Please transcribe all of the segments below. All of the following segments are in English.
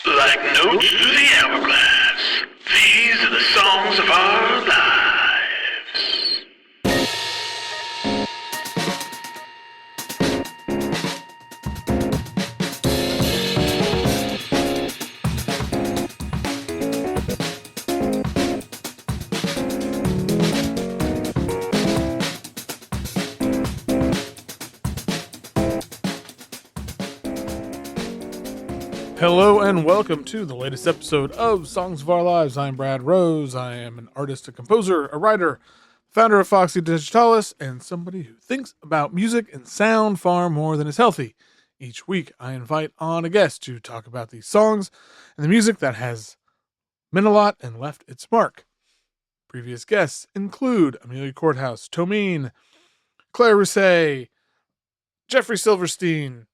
Like notes through the hourglass, these are the songs of our lives. Hello and welcome to the latest episode of Songs of Our Lives. I'm Brad Rose. I am an artist, a composer, a writer, founder of Foxy Digitalis, and somebody who thinks about music and sound far more than is healthy. Each week, I invite on a guest to talk about these songs and the music that has meant a lot and left its mark. Previous guests include Amelia Courthouse, Tomine, Claire Rousset, Jeffrey Silverstein,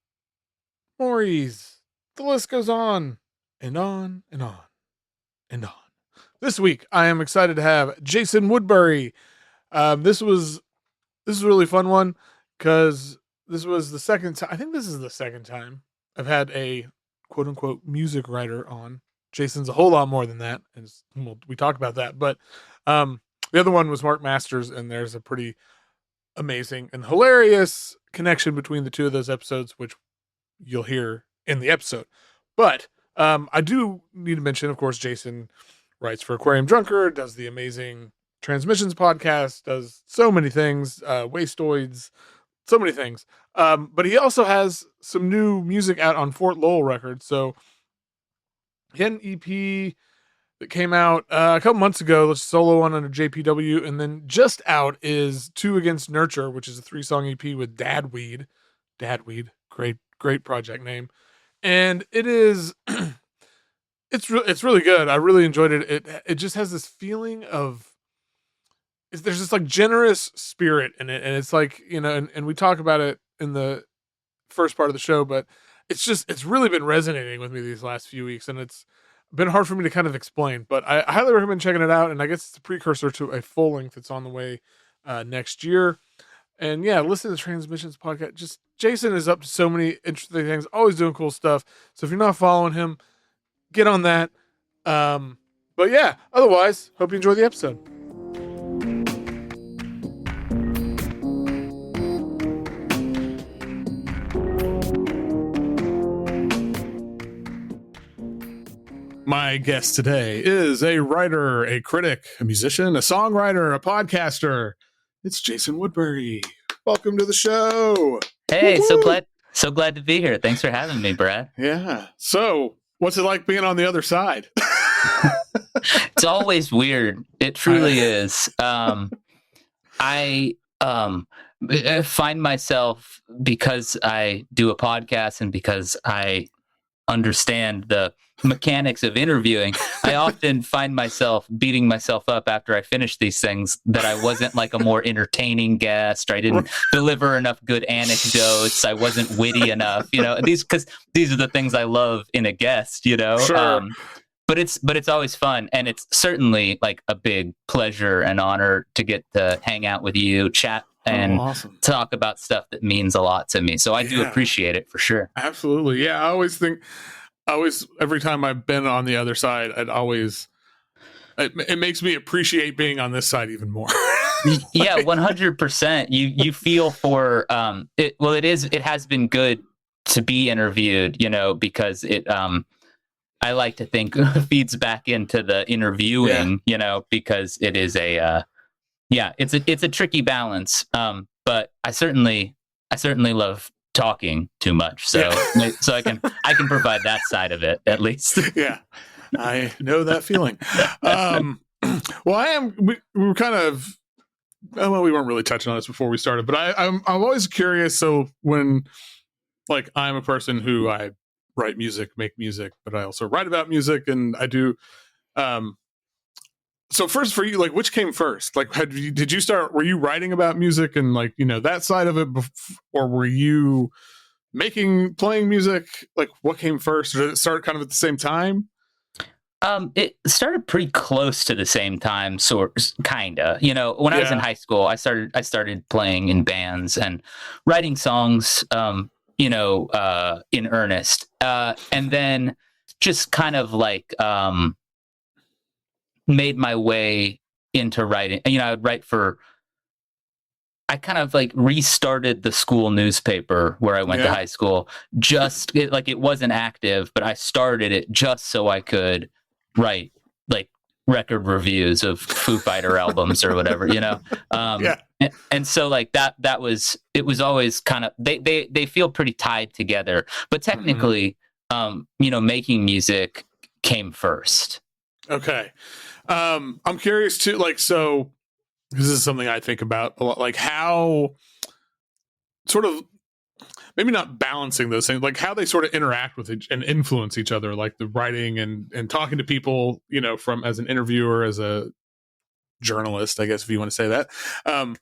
Maurice. The list goes on and on and on and on. This week, I am excited to have Jason Woodbury. This was a really fun one because this was the second time. I think this is the second time I've had a quote unquote music writer on. Jason's a whole lot more than that, and we talk about that. But the other one was Mark Masters, and there's a pretty amazing and hilarious connection between the two of those episodes, which you'll hear in the episode. But I do need to mention, of course, Jason writes for Aquarium Drunker, does the amazing Transmissions podcast, does so many things, Wastoids, so many things. But he also has some new music out on Fort Lowell Records. So he had an EP that came out a couple months ago, let's solo one under JPW, and then just out is Two Against Nurture, which is a 3-song EP with Dadweed, great project name. And it is, it's really good. I really enjoyed it. It just has this feeling of, there's this like generous spirit in it. And it's like, you know, and we talk about it in the first part of the show, but it's really been resonating with me these last few weeks. And it's been hard for me to kind of explain, but I highly recommend checking it out. And I guess it's a precursor to a full length that's on the way next year. And yeah, listen to the Transmissions podcast. Just Jason is up to so many interesting things, always doing cool stuff. So if you're not following him, get on that. But yeah, otherwise, hope you enjoy the episode. My guest today is a writer, a critic, a musician, a songwriter, a podcaster. It's Jason Woodbury. Welcome to the show. Hey, so glad to be here. Thanks for having me, Brad. Yeah. So, what's it like being on the other side? It's always weird. It truly is. I find myself, because I do a podcast and because I understand the mechanics of interviewing, I often find myself beating myself up after I finish these things that I wasn't like a more entertaining guest, or I didn't deliver enough good anecdotes, I wasn't witty enough, you know, because these are the things I love in a guest, you know. Sure. But it's always fun, and it's certainly like a big pleasure and honor to get to hang out with you, chat, and awesome. Talk about stuff that means a lot to me. So I do appreciate it for sure. Absolutely. Yeah. I always every time I've been on the other side, it makes me appreciate being on this side even more. Yeah, 100%. You feel for it. Well, it has been good to be interviewed, you know, because it I like to think feeds back into the interviewing, you know, because it is it's a tricky balance. But I certainly love talking too much, so I can provide that side of it at least. Yeah, I know that feeling. Well, we were kind of, well, we weren't really touching on this before we started, but I'm always curious. So when, like, I'm a person who I write music, make music, but I also write about music, and I do. So first for you, like, which came first? Like, were you writing about music and, like, you know, that side of it, or were you playing music? Like, what came first? Or did it start kind of at the same time? It started pretty close to the same time, kinda. You know, when I was in high school, I started playing in bands and writing songs, in earnest. And then just kind of like made my way into writing. You know, I would write for. I kind of like restarted the school newspaper where I went to high school. It wasn't active, but I started it just so I could write like record reviews of Foo Fighter albums or whatever, you know? And so like it was always kind of, they feel pretty tied together, but technically, you know, making music came first. Okay. I'm curious too, like, so this is something I think about a lot, like how sort of maybe not balancing those things, like how they sort of interact with and influence each other, like the writing and talking to people, you know, from as an interviewer, as a journalist, I guess, if you want to say that. I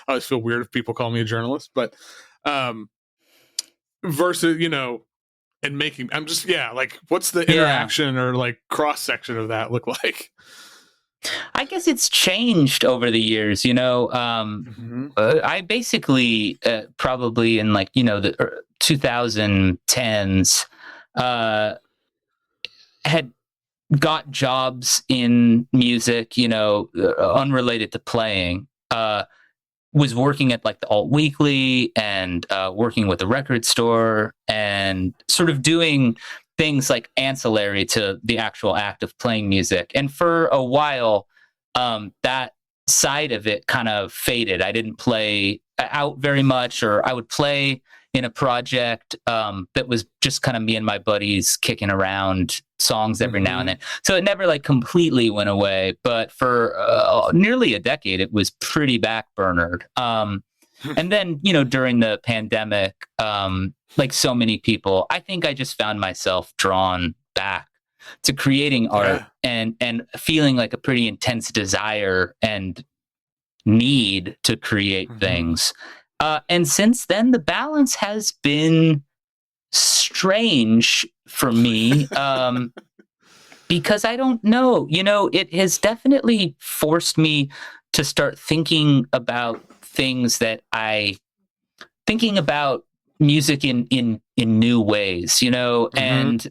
always feel weird if people call me a journalist, but versus, you know, and making, I'm just, like, what's the interaction or like cross section of that look like? I guess it's changed over the years, you know. I basically probably in like, you know, the 2010s had got jobs in music, you know, unrelated to playing. Was working at like the Alt Weekly and working with a record store and sort of doing things like ancillary to the actual act of playing music. And for a while, that side of it kind of faded. I didn't play out very much, or I would play in a project that was just kind of me and my buddies kicking around songs every now and then. So it never like completely went away, but for nearly a decade, it was pretty backburnered. And then, you know, during the pandemic, like so many people, I think I just found myself drawn back to creating art and feeling like a pretty intense desire and need to create things. And since then, the balance has been strange for me because I don't know. You know, it has definitely forced me to start thinking about things that thinking about music in new ways, you know, and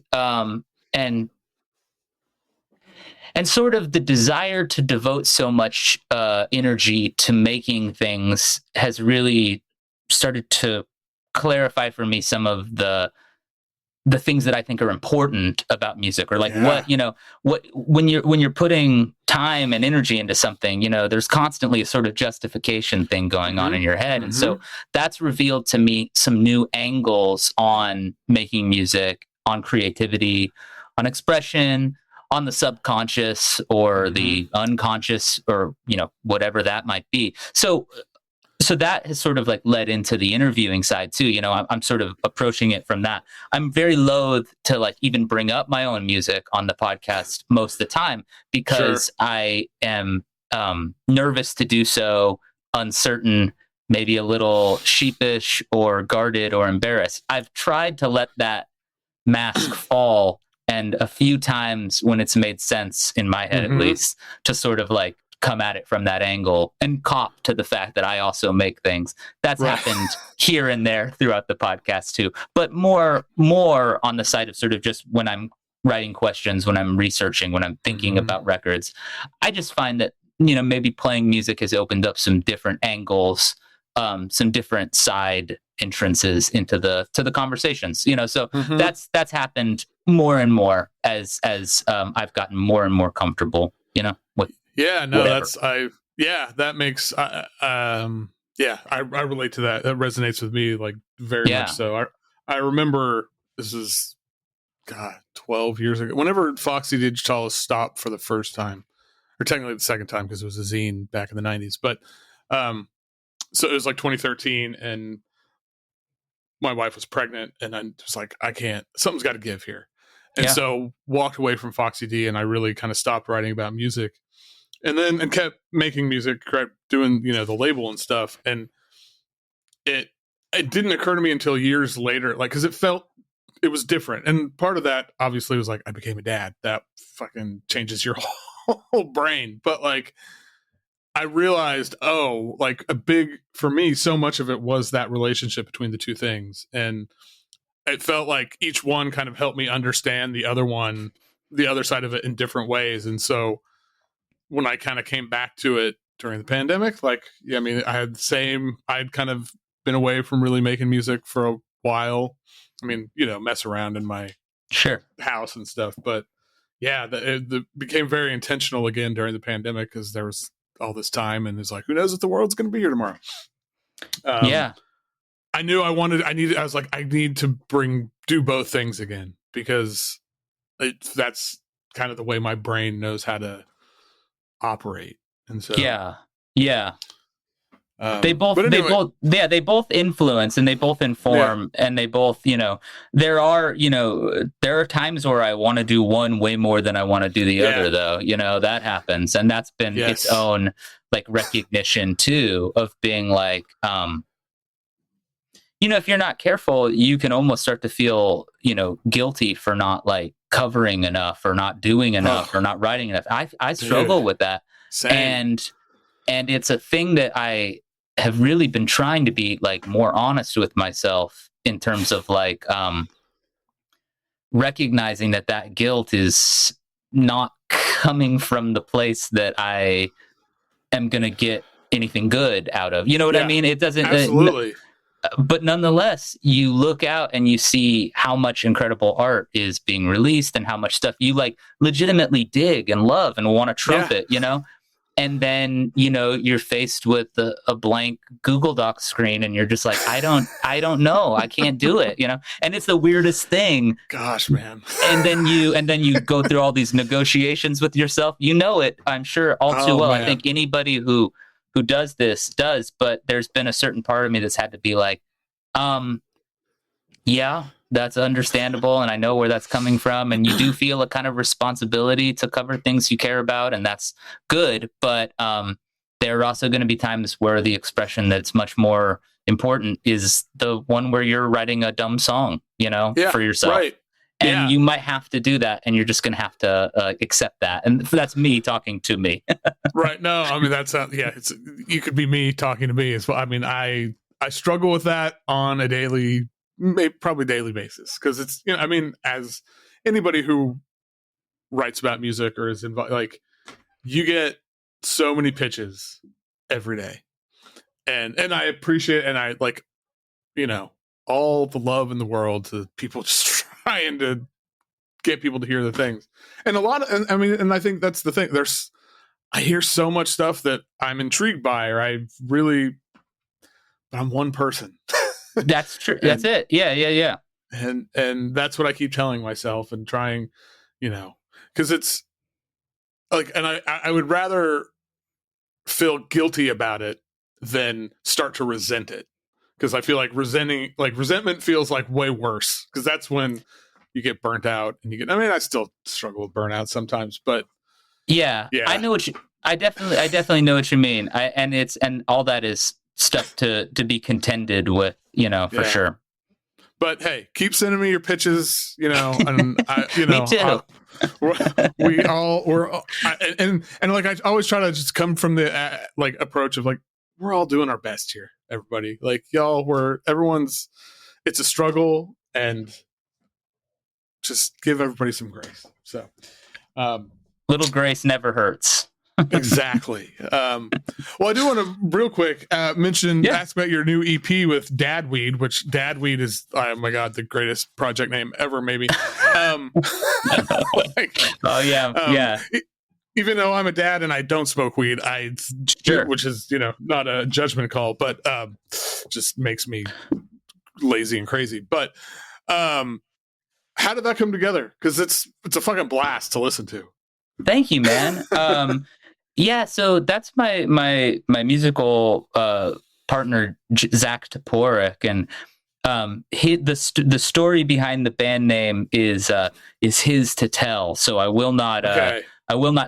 sort of the desire to devote so much energy to making things has really started to clarify for me some of the things that I think are important about music, or like what, you know, when you're putting time and energy into something, you know, there's constantly a sort of justification thing going on in your head. And so that's revealed to me some new angles on making music, on creativity, on expression, on the subconscious or the unconscious, or, you know, whatever that might be. So that has sort of like led into the interviewing side too. You know, I'm sort of approaching it from that. I'm very loath to like even bring up my own music on the podcast most of the time because I am nervous to do so, uncertain, maybe a little sheepish or guarded or embarrassed. I've tried to let that mask fall, and a few times when it's made sense in my head, at least, to sort of like come at it from that angle and cop to the fact that I also make things. That's happened here and there throughout the podcast too, but more on the side of sort of just when I'm writing questions, when I'm researching, when I'm thinking about records. I just find that, you know, maybe playing music has opened up some different angles, some different side entrances into the conversations, you know. So that's happened more and more as I've gotten more and more comfortable, you know, with whatever. That makes I relate to that. That resonates with me like very much so. I remember, this is 12 years ago, whenever Foxy Digitalis stopped for the first time, or technically the second time because it was a zine back in the 90s, but so it was like 2013, and my wife was pregnant, and I was like, something's got to give here. And so walked away from Foxy D, and I really kind of stopped writing about music, and kept making music, kept doing, you know, the label and stuff. And it didn't occur to me until years later, like, cause it was different. And part of that obviously was like, I became a dad. That fucking changes your whole brain. But like, I realized, like for me, so much of it was that relationship between the two things. And it felt like each one kind of helped me understand the other side of it in different ways. And so when I kind of came back to it during the pandemic, like, yeah, I mean, I'd kind of been away from really making music for a while. I mean, mess around in my house and stuff. But yeah, it became very intentional again during the pandemic because there was all this time, and it's like, who knows if the world's going to be here tomorrow? I knew I was like, I need to do both things again, because that's kind of the way my brain knows how to operate. And so they both influence and they both inform, and they both, there are times where I want to do one way more than I want to do the other, though. That happens, and that's been its own like recognition too, of being like, if you're not careful, you can almost start to feel, guilty for not like covering enough or not doing enough or not writing enough. I struggle with that. Same. And it's a thing that I have really been trying to be like more honest with myself in terms of like recognizing that guilt is not coming from the place that I am going to get anything good out of. You know what I mean? It doesn't. Absolutely. But nonetheless, you look out and you see how much incredible art is being released and how much stuff you like legitimately dig and love and want to trumpet, and then, you're faced with a blank Google Docs screen and you're just like, I don't know. I can't do it, and it's the weirdest thing. Gosh, man. and then you go through all these negotiations with yourself. It, I'm sure all too well. Man. I think anybody who does this does, but there's been a certain part of me that's had to be like, yeah, that's understandable. And I know where that's coming from. And you do feel a kind of responsibility to cover things you care about. And that's good. But there are also going to be times where the expression that's much more important is the one where you're writing a dumb song, for yourself. Right. And you might have to do that, and you're just going to have to accept that. And that's me talking to me. Right. No, I mean, you could be me talking to me as well. I mean, I struggle with that on a probably daily basis, because it's, as anybody who writes about music or is involved, like, you get so many pitches every day, and I appreciate, and I like, all the love in the world to people just trying to get people to hear the things. And and I think that's the thing. I hear so much stuff that I'm intrigued by, or but I'm one person. That's true. That's it. Yeah. And that's what I keep telling myself and trying, because it's like, and I would rather feel guilty about it than start to resent it. Because I feel like resentment feels like way worse, because that's when you get burnt out and I still struggle with burnout sometimes, but yeah. I know I definitely know what you mean. And all that is stuff to be contended with, for sure. But hey, keep sending me your pitches, and me too. And like, I always try to just come from the approach of like, we're all doing our best here, everybody. Like, it's a struggle, and just give everybody some grace. So, little grace never hurts. Exactly. Well, I do want to real quick ask about your new EP with Dadweed, which Dadweed is, oh my God, the greatest project name ever, maybe. Even though I'm a dad and I don't smoke weed, which is, not a judgment call, but just makes me lazy and crazy. But how did that come together? Because it's a fucking blast to listen to. Thank you, man. So that's my musical partner, Zach Toporek, and the story behind the band name is his to tell. So I will not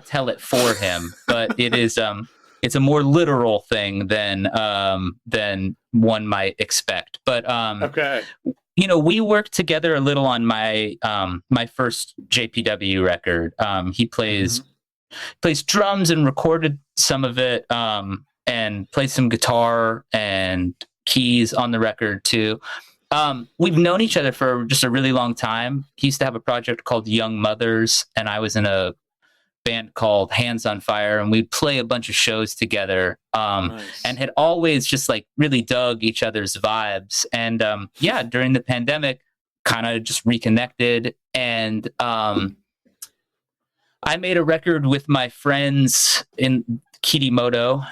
tell it for him, but it is it's a more literal thing than one might expect. But we worked together a little on my first JPW record. He plays drums and recorded some of it, and plays some guitar and keys on the record too. We've known each other for just a really long time. He used to have a project called Young Mothers, and I was in a band called Hands on Fire, and we'd play a bunch of shows together, Nice. and had always just like really dug each other's vibes. And during the pandemic, kind of just reconnected. And I made a record with my friends in Kirimoto,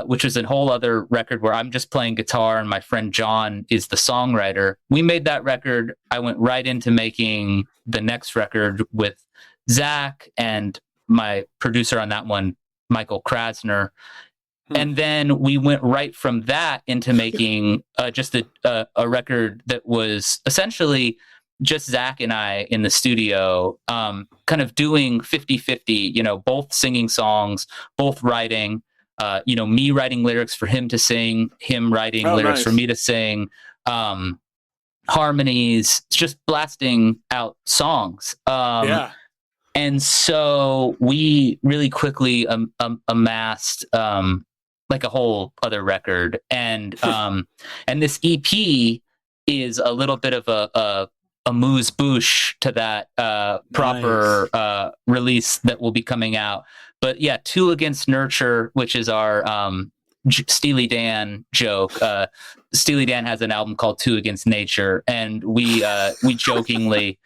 which was a whole other record where I'm just playing guitar and my friend John is the songwriter. We made that record. I went right into making the next record with Zach and my producer on that one, Michael Krasner. And then we went right from that into making just a record that was essentially just Zach and I in the studio, kind of doing 50-50, both singing songs, both writing, me writing lyrics for him to sing, him writing lyrics for me to sing, harmonies, just blasting out songs. And so we really quickly amassed like a whole other record. And this EP is a little bit of a amuse bouche to that proper release that will be coming out. But yeah, Two Against Nurture, which is our Steely Dan joke. Steely Dan has an album called Two Against Nature, and we jokingly,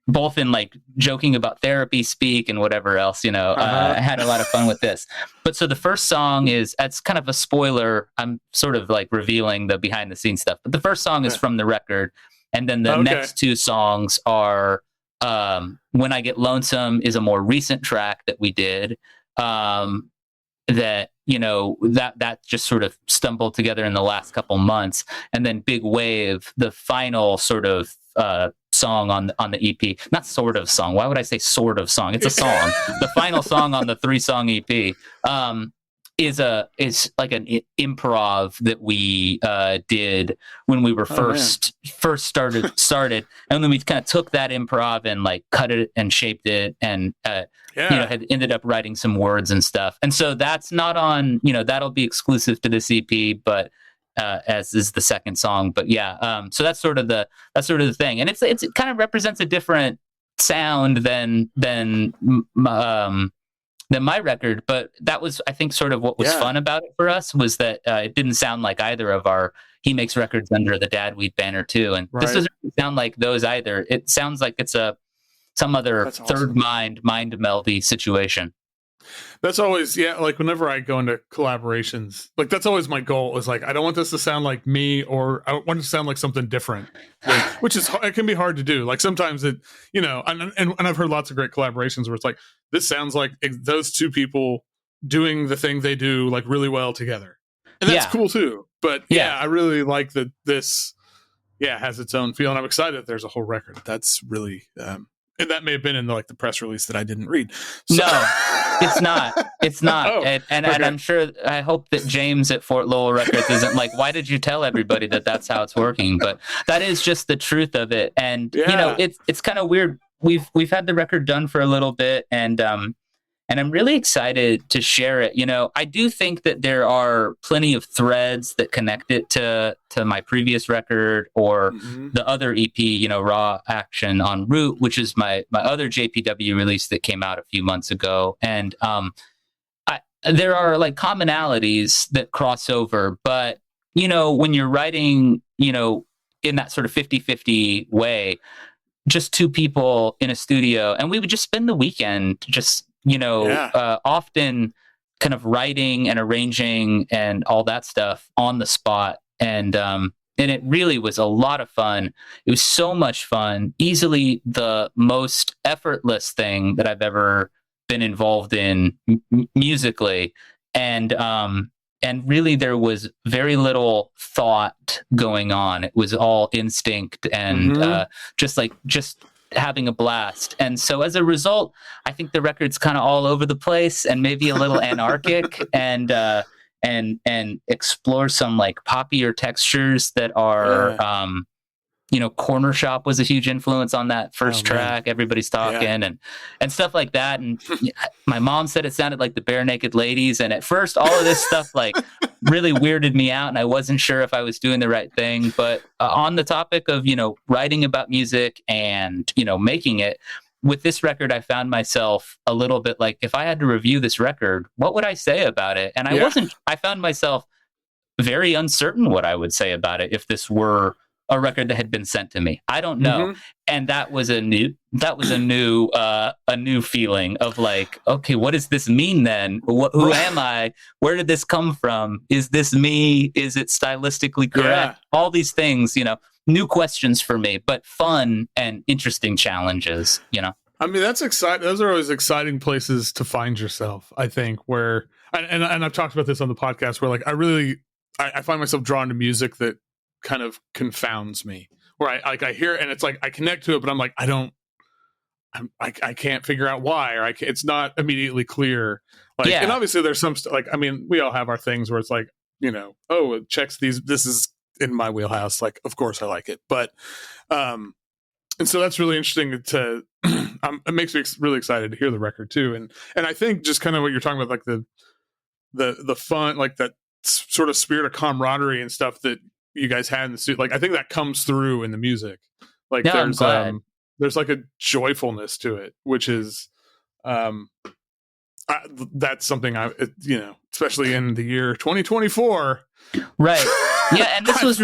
both in like joking about therapy speak and whatever else, I had a lot of fun with this. But so the first song it's kind of a spoiler. I'm sort of like revealing the behind the scenes stuff, but the first song is from the record. And then the next two songs are, When I Get Lonesome is a more recent track that we did, that just sort of stumbled together in the last couple months. And then Big Wave, the final sort of, song on the EP, not sort of song. Why would I say sort of song? It's a song. The final song on the 3-song EP is like an improv that we did when we were first started, and then we kind of took that improv and like cut it and shaped it, and had ended up writing some words and stuff. And so that's not on. That'll be exclusive to this EP, but. As is the second song, but so that's sort of the thing, and it kind of represents a different sound than my record, but that was, I think, sort of what was fun about it for us, was that it didn't sound like either of our. He makes records under the Dadweed banner too, and this doesn't sound like those either. It sounds like it's some other third mind melody situation. That's always, like whenever I go into collaborations, like that's always my goal, is like, I don't want this to sound like me, or I want it to sound like something different, which is, it can be hard to do. Like sometimes it, and I've heard lots of great collaborations where it's like, this sounds like those two people doing the thing they do like really well together. And that's cool too. But I really like that this, has its own feel. And I'm excited that there's a whole record. That's really, and that may have been in the press release that I didn't read. So. No, it's not. It's not. And I'm sure, I hope that James at Fort Lowell Records isn't like, why did you tell everybody that that's how it's working? But that is just the truth of it. And, it's kind of weird. We've had the record done for a little bit, and I'm really excited to share it. I do think that there are plenty of threads that connect it to my previous record, or the other EP, Raw Action en Route, which is my other JPW release that came out a few months ago. And there are like commonalities that cross over, but when you're writing, in that sort of 50-50 way, just two people in a studio, and we would just spend the weekend just often kind of writing and arranging and all that stuff on the spot. And it really was a lot of fun. It was so much fun, easily the most effortless thing that I've ever been involved in musically. And really there was very little thought going on. It was all instinct and just having a blast. And so as a result, I think the record's kind of all over the place and maybe a little anarchic, and explore some like poppier textures that are Corner Shop was a huge influence on that first track. Everybody's Talking and stuff like that. And my mom said it sounded like the Bare Naked Ladies. And at first, all of this stuff like really weirded me out, and I wasn't sure if I was doing the right thing. But on the topic of, writing about music and, making it, with this record, I found myself a little bit like, if I had to review this record, what would I say about it? And I found myself very uncertain what I would say about it if this were a record that had been sent to me. I don't know. Mm-hmm. And that was a new feeling of like, okay, what does this mean then? Who am I? Where did this come from? Is this me? Is it stylistically correct? Yeah. All these things, new questions for me, but fun and interesting challenges, I mean, that's exciting. Those are always exciting places to find yourself, I think, where, and I've talked about this on the podcast, where like, I find myself drawn to music that kind of confounds me, where I hear it and it's like, I connect to it, but I'm like, I can't figure out why, or it's not immediately clear. Like, and obviously there's some like, I mean, we all have our things where it's like, oh, it checks these, this is in my wheelhouse. Like, of course I like it, but, and so that's really interesting to, it makes me really excited to hear the record too. And I think just kind of what you're talking about, like the fun, like that sort of spirit of camaraderie and stuff that you guys had in the studio, like I think that comes through in the music. Like there's like a joyfulness to it, which is that's something especially in the year 2024, right? Yeah, and this was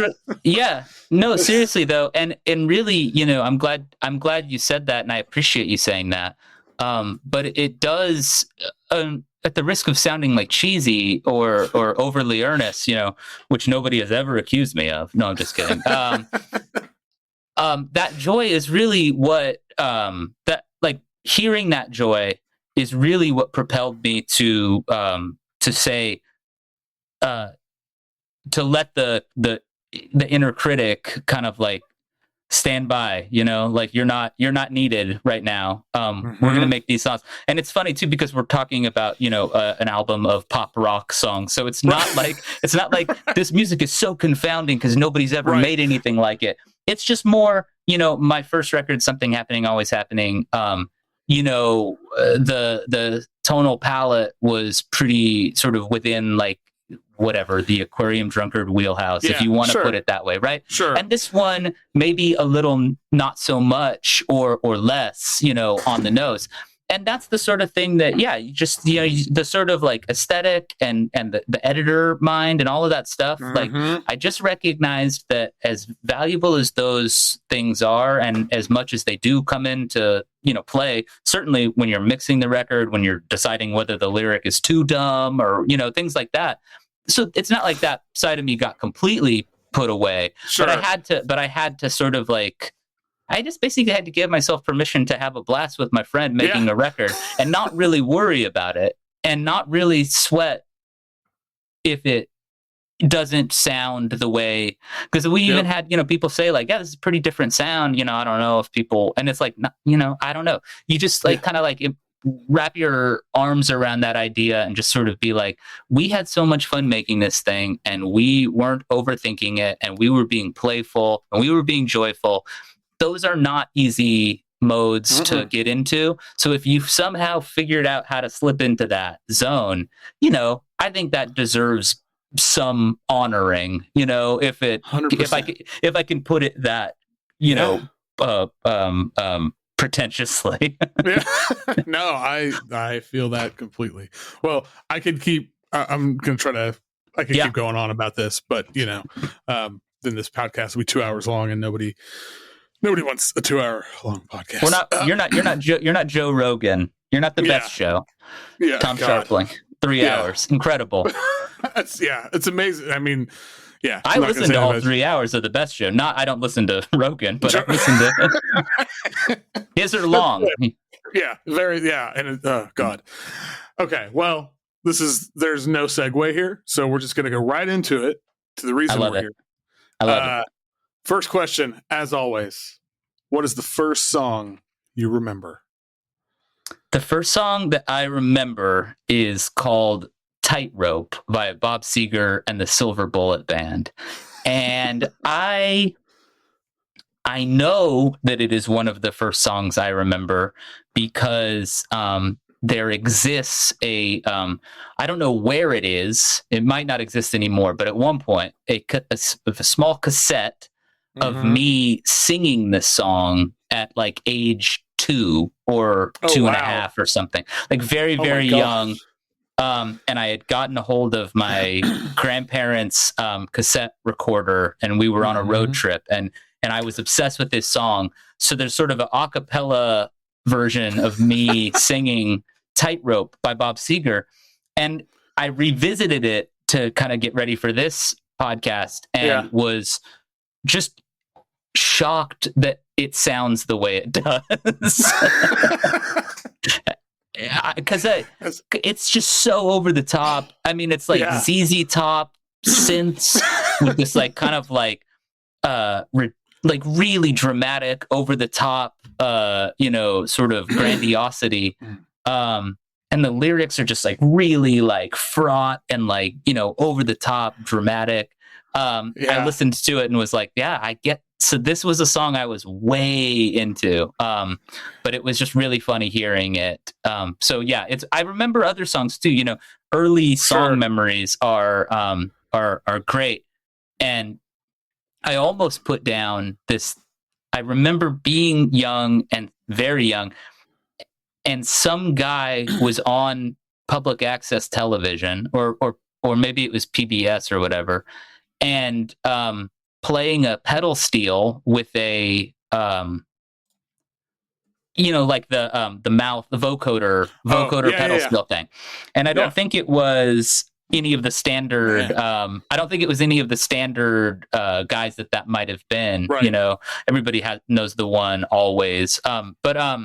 no, seriously though, and really, I'm glad you said that, and I appreciate you saying that. But it does, at the risk of sounding like cheesy or overly earnest, which nobody has ever accused me of. No, I'm just kidding. That joy is really what that, like, hearing that joy is really what propelled me to say, to let the inner critic kind of like stand by, like you're not needed right now. We're going to make these songs. And it's funny too, because we're talking about, an album of pop rock songs. So it's not like this music is so confounding because nobody's ever made anything like it. It's just more, my first record, Something Happening, Always Happening. The tonal palette was pretty sort of within like whatever the Aquarium Drunkard wheelhouse, if you want to put it that way, right? Sure. And this one maybe a little not so much or less, on the nose. And that's the sort of thing that, you just, the sort of like aesthetic and the editor mind and all of that stuff. Like, I just recognized that as valuable as those things are, and as much as they do come into, play, certainly when you're mixing the record, when you're deciding whether the lyric is too dumb or, things like that. So it's not like that side of me got completely put away, but I had to sort of like, I just basically had to give myself permission to have a blast with my friend making a record and not really worry about it and not really sweat if it doesn't sound the way, because we even had, people say like, this is a pretty different sound. I don't know if people, and it's like, I don't know. You just like kind of like wrap your arms around that idea and just sort of be like, we had so much fun making this thing and we weren't overthinking it and we were being playful and we were being joyful. Those are not easy modes to get into. So if you've somehow figured out how to slip into that zone, I think that deserves some honoring, if I can put it that, pretentiously. No, I feel that completely. Well, I could keep, I'm going to try to, I could keep going on about this, but then this podcast will be 2 hours long and nobody wants a 2 hour long podcast. We're not. You're not Joe Rogan. You're not the best show. Yeah, Tom Sharpling. 3 hours. Incredible. It's amazing. I mean, I listen to all 3 hours of the best show. I don't listen to Rogan, but I listen to his are long. Yeah, very. Yeah, and God. Okay, well, there's no segue here, so we're just gonna go right into it. To the reason we're here. I love it. First question, as always, what is the first song you remember? The first song that I remember is called Tightrope by Bob Seger and the Silver Bullet Band. And I know that it is one of the first songs I remember because there exists a I don't know where it is. It might not exist anymore, but at one point, a small cassette of me singing this song at like age 2 or 2.5 or something, like very, very young. And I had gotten a hold of my grandparents' cassette recorder, and we were on a road trip, and I was obsessed with this song. So there's sort of an a cappella version of me singing Tightrope by Bob Seger. And I revisited it to kind of get ready for this podcast and was just shocked that it sounds the way it does. Because it's just so over the top. I mean, it's like ZZ Top synths with this like kind of like like really dramatic, over the top, sort of grandiosity. And the lyrics are just like really like fraught and like, over the top, dramatic. I listened to it and was like, I get. So this was a song I was way into, but it was just really funny hearing it. I remember other songs too. Early song memories are great, and I almost put down this. I remember being young and very young, and some guy was on public access television, or maybe it was PBS or whatever, and playing a pedal steel with a like the mouth, the vocoder pedal steel thing. And I don't think it was any of the standard I don't think it was any of the standard guys that might have been. Everybody knows the one always. But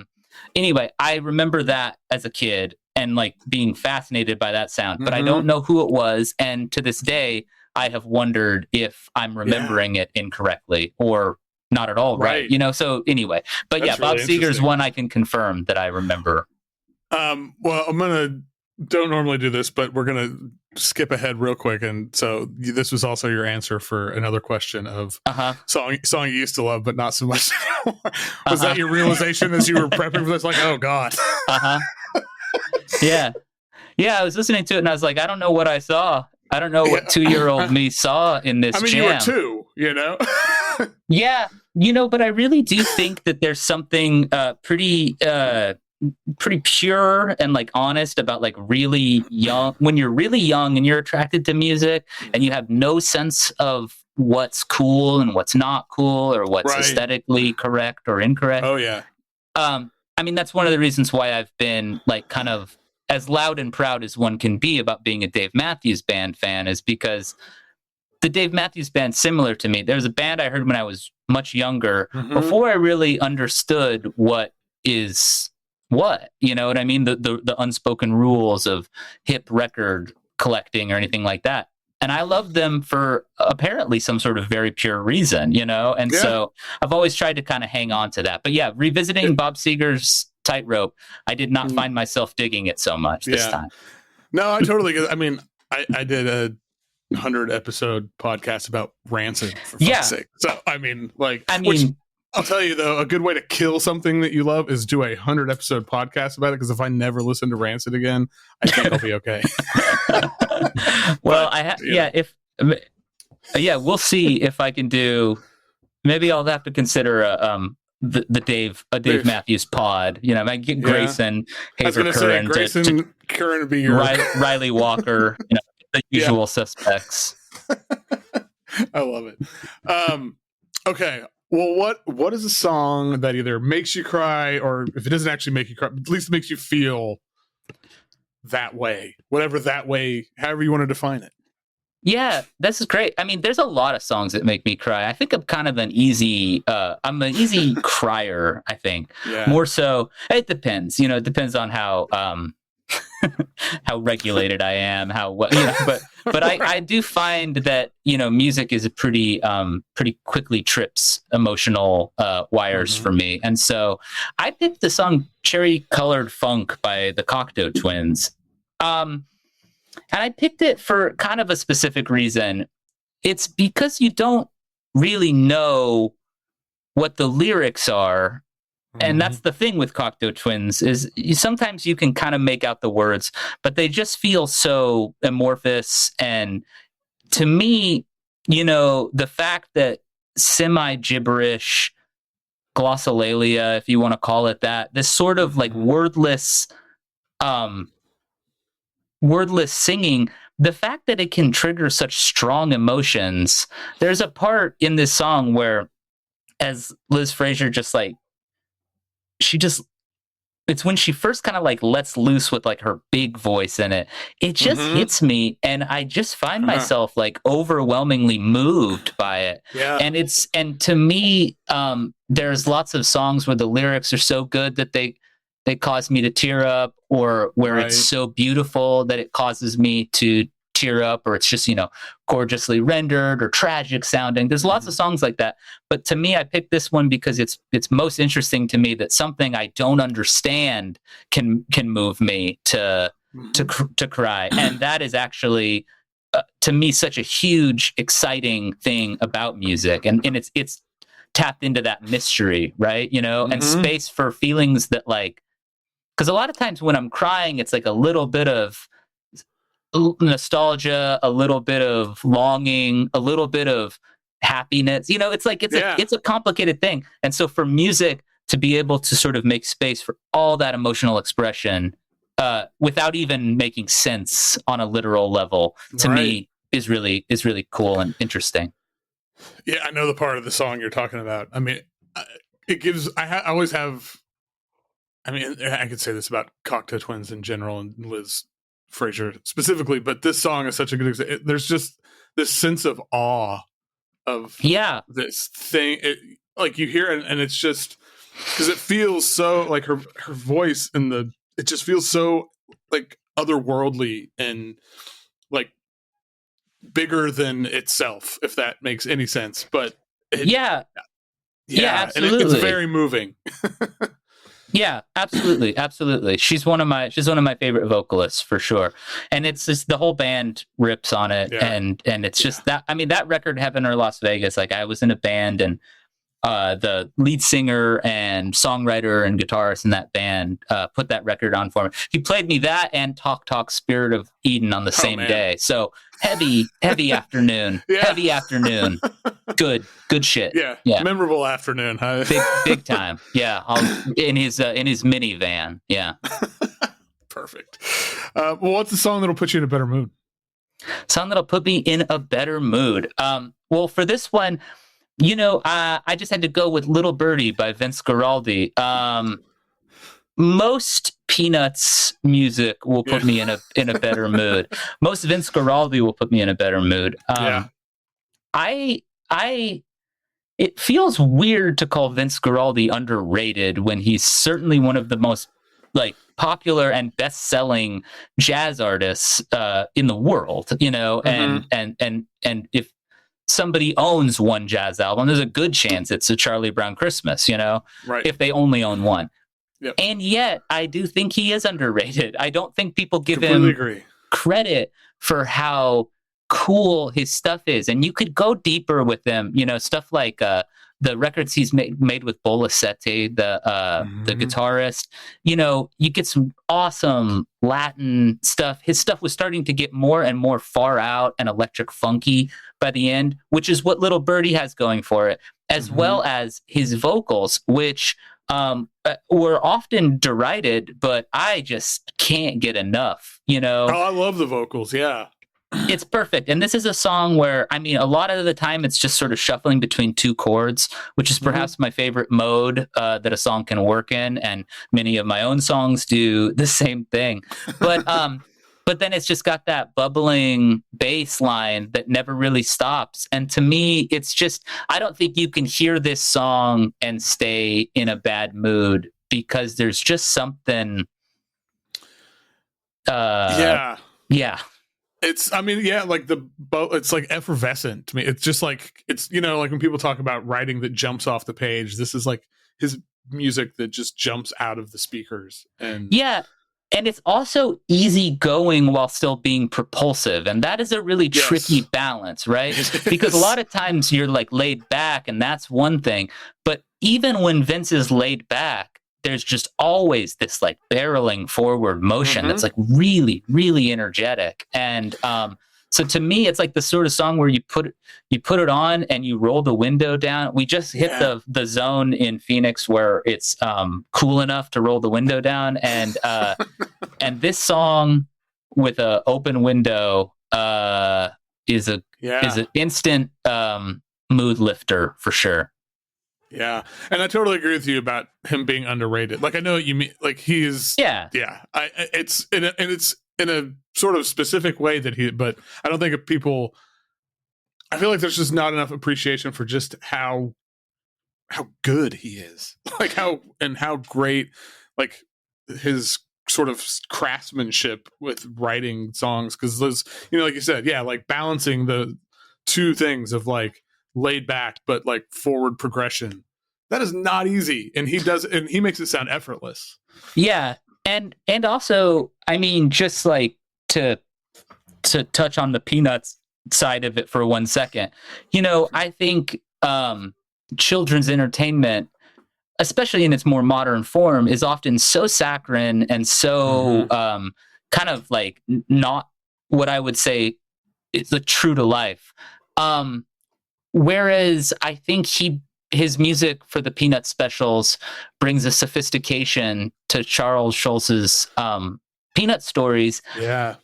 anyway, I remember that as a kid and like being fascinated by that sound, but I don't know who it was, and to this day I have wondered if I'm remembering it incorrectly or not at all right. So anyway, but that's Bob Seger's one I can confirm that I remember. Well, don't normally do this, but we're gonna skip ahead real quick. And so this was also your answer for another question of song you used to love, but not so much anymore. Was that your realization as you were prepping for this? Like, oh God. Yeah. I was listening to it and I was like, I don't know what I saw. I don't know what 2-year-old me saw in this jam. You were 2, Yeah, but I really do think that there's something pretty pure and like honest about like really young, when you're really young and you're attracted to music and you have no sense of what's cool and what's not cool or what's aesthetically correct or incorrect. Oh yeah. I mean, that's one of the reasons why I've been like kind of as loud and proud as one can be about being a Dave Matthews Band fan, is because the Dave Matthews Band, similar to me, there's a band I heard when I was much younger, before I really understood what is what, you know what I mean? The unspoken rules of hip record collecting or anything like that. And I love them for apparently some sort of very pure reason, and so I've always tried to kind of hang on to that. But revisiting Bob Seger's Tightrope, I did not find myself digging it so much this time. No, I totally get it. I mean, I did a 100-episode podcast about Rancid, for fuck's sake. So, which I'll tell you, though, a good way to kill something that you love is do a 100-episode podcast about it, because if I never listen to Rancid again, I think I'll be okay. Well, we'll see if I can do. Maybe I'll have to consider the Dave Matthews pod. I get Grayson, Haver Curran, Grayson Curran would be your Riley Walker, the usual suspects. I love it. Okay. Well, what is a song that either makes you cry, or if it doesn't actually make you cry, at least makes you feel that way, whatever that way, however you want to define it? Yeah, this is great. I mean, there's a lot of songs that make me cry. I think I'm kind of I'm an easy crier, I think. Yeah. More so, it depends. It depends on how how regulated I am, but I do find that, music is a pretty quickly trips emotional wires for me. And so I picked the song Cherry Colored Funk by the Cocteau Twins. And I picked it for kind of a specific reason. It's because you don't really know what the lyrics are And that's the thing with Cocteau Twins is sometimes you can kind of make out the words, but they just feel so amorphous. And to me, the fact that semi-gibberish glossolalia, if you want to call it that, this sort of like wordless singing, the fact that it can trigger such strong emotions. There's a part in this song where, as Liz Fraser it's when she first kind of like lets loose with like her big voice in it. It just hits me, and I just find myself like overwhelmingly moved by it. Yeah. And to me, there's lots of songs where the lyrics are so good that they cause me to tear up, or where it's so beautiful that it causes me to tear up, or it's just, gorgeously rendered or tragic sounding. There's lots of songs like that. But to me, I picked this one because it's most interesting to me that something I don't understand can move me to cry. And that is actually, to me, such a huge, exciting thing about music. And it's tapped into that mystery, right? And space for feelings that like, because a lot of times when I'm crying, it's like a little bit of nostalgia, a little bit of longing, a little bit of happiness. It's a complicated thing. And so for music to be able to sort of make space for all that emotional expression without even making sense on a literal level, to me is really cool and interesting. Yeah, I know the part of the song you're talking about. I mean, it gives. I always have. I mean, I could say this about Cocteau Twins in general and Liz Fraser specifically, but this song is such a good example. There's just this sense of awe of this thing. Like you hear it, and it's just because it feels so like her voice and it just feels so like otherworldly and like bigger than itself, if that makes any sense. But absolutely. And it's very moving. Yeah, absolutely. She's one of my favorite vocalists for sure. And it's just the whole band rips on it, and it's just that. I mean, that record, Heaven or Las Vegas. Like, I was in a band, and the lead singer and songwriter and guitarist in that band put that record on for me. He played me that and Talk Spirit of Eden on the same day. So heavy afternoon, heavy afternoon. Good shit. Yeah. Memorable afternoon. Huh? Big time. Yeah. In his minivan. Yeah. Perfect. Well, what's the song that'll put you in a better mood? Song that'll put me in a better mood. Well, for this one, I just had to go with Little Birdie by Vince Guaraldi. Most Peanuts music will put me in a better mood. Most Vince Guaraldi will put me in a better mood. It feels weird to call Vince Guaraldi underrated when he's certainly one of the most like popular and best-selling jazz artists in the world. And if somebody owns one jazz album, there's a good chance it's a Charlie Brown Christmas, if they only own one. Yep. And yet I do think he is underrated. I don't think people give him credit for how cool his stuff is. And you could go deeper with him, stuff like the records he's made with Bolasetti, the guitarist. You get some awesome Latin stuff. His stuff was starting to get more and more far out and electric funky by the end, which is what Little Birdie has going for it, as well as his vocals, which were often derided, but I just can't get enough, Oh, I love the vocals. Yeah. It's perfect. And this is a song where, I mean, a lot of the time it's just sort of shuffling between two chords, which is perhaps my favorite mode that a song can work in. And many of my own songs do the same thing. But then it's just got that bubbling bass line that never really stops. And to me, it's just, I don't think you can hear this song and stay in a bad mood because there's just something. Yeah. It's, I mean, like it's like effervescent to me. It's just like, it's, like when people talk about writing that jumps off the page, this is like his music that just jumps out of the speakers. And and it's also easygoing while still being propulsive, and that is a really tricky balance, right? Because a lot of times you're like laid back, and that's one thing, but even when Vince is laid back, there's just always this like barreling forward motion that's like really, really energetic. And so to me, it's like the sort of song where you put it on and you roll the window down. We just hit the zone in Phoenix where it's cool enough to roll the window down, and and this song with an open window is an instant mood lifter for sure. Yeah, and I totally agree with you about him being underrated. Like, I know what you mean. Like, he's it's in a sort of specific way but I don't think people. I feel like there's just not enough appreciation for just how good he is, like how great, like his sort of craftsmanship with writing songs. Because those, like you said, like balancing the two things of like laid back but like forward progression, that is not easy, and he makes it sound effortless. And also, I mean, just like to touch on the Peanuts side of it for 1 second, I think children's entertainment, especially in its more modern form, is often so saccharine and so kind of like not what I would say is the true to life. Whereas I think his music for the Peanut specials brings a sophistication to Charles Schulz's Peanut stories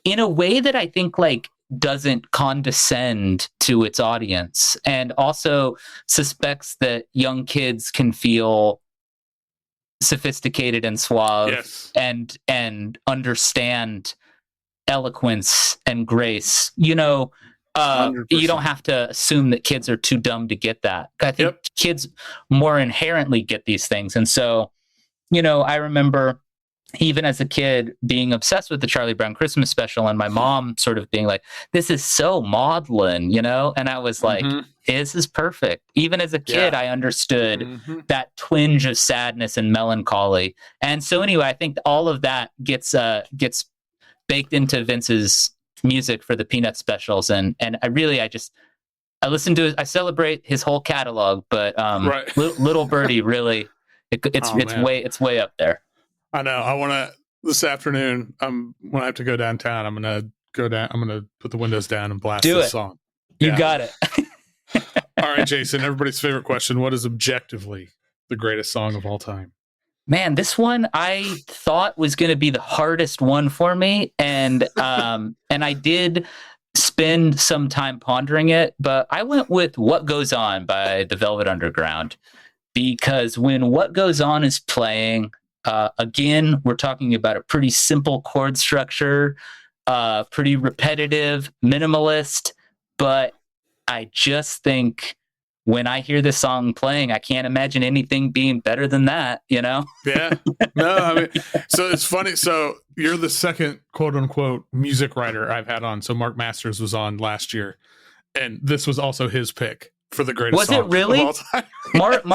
in a way that I think like doesn't condescend to its audience, and also suspects that young kids can feel sophisticated and suave and understand eloquence and grace. You don't have to assume that kids are too dumb to get that. I think kids more inherently get these things. And so, I remember even as a kid being obsessed with the Charlie Brown Christmas special, and my mom sort of being like, this is so maudlin, and I was like, this is perfect. Even as a kid, I understood that twinge of sadness and melancholy. And so anyway, I think all of that gets baked into Vince's music for the Peanut specials, and I listen to it. I celebrate his whole catalog, but Little Birdie really it's way up there. I know. I want to this afternoon. When I have to go downtown, I'm gonna go down. I'm gonna put the windows down and blast this song. You got it. All right, Jason. Everybody's favorite question: what is objectively the greatest song of all time? Man, this one I thought was going to be the hardest one for me, and I did spend some time pondering it, but I went with "What Goes On" by the Velvet Underground, because when "What Goes On" is playing, again, we're talking about a pretty simple chord structure, pretty repetitive, minimalist, but I just think when I hear this song playing, I can't imagine anything being better than that, Yeah. No, I mean, so it's funny. So you're the second quote unquote music writer I've had on. So Mark Masters was on last year, and this was also his pick for the greatest song it really? of all time. Mark does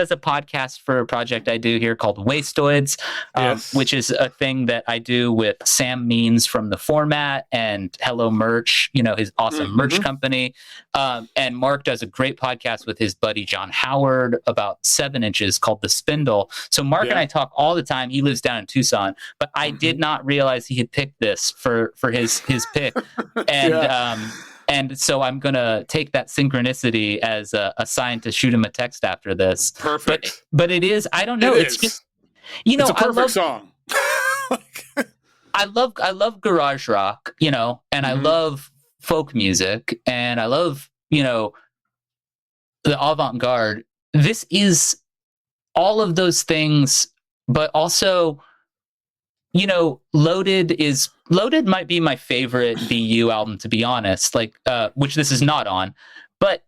a podcast for a project I do here called Wastoids, which is a thing that I do with Sam Means from The Format and Hello Merch, his awesome merch company. And Mark does a great podcast with his buddy John Howard about 7 Inches called The Spindle. So Mark and I talk all the time. He lives down in Tucson, but I did not realize he had picked this for his pick. And and so I'm going to take that synchronicity as a sign to shoot him a text after this. Perfect. But it is, I don't know. It's just, it's a perfect song. I love garage rock, and I love folk music, and I love, the avant-garde. This is all of those things, but also, Loaded might be my favorite BU album, to be honest, which this is not on, but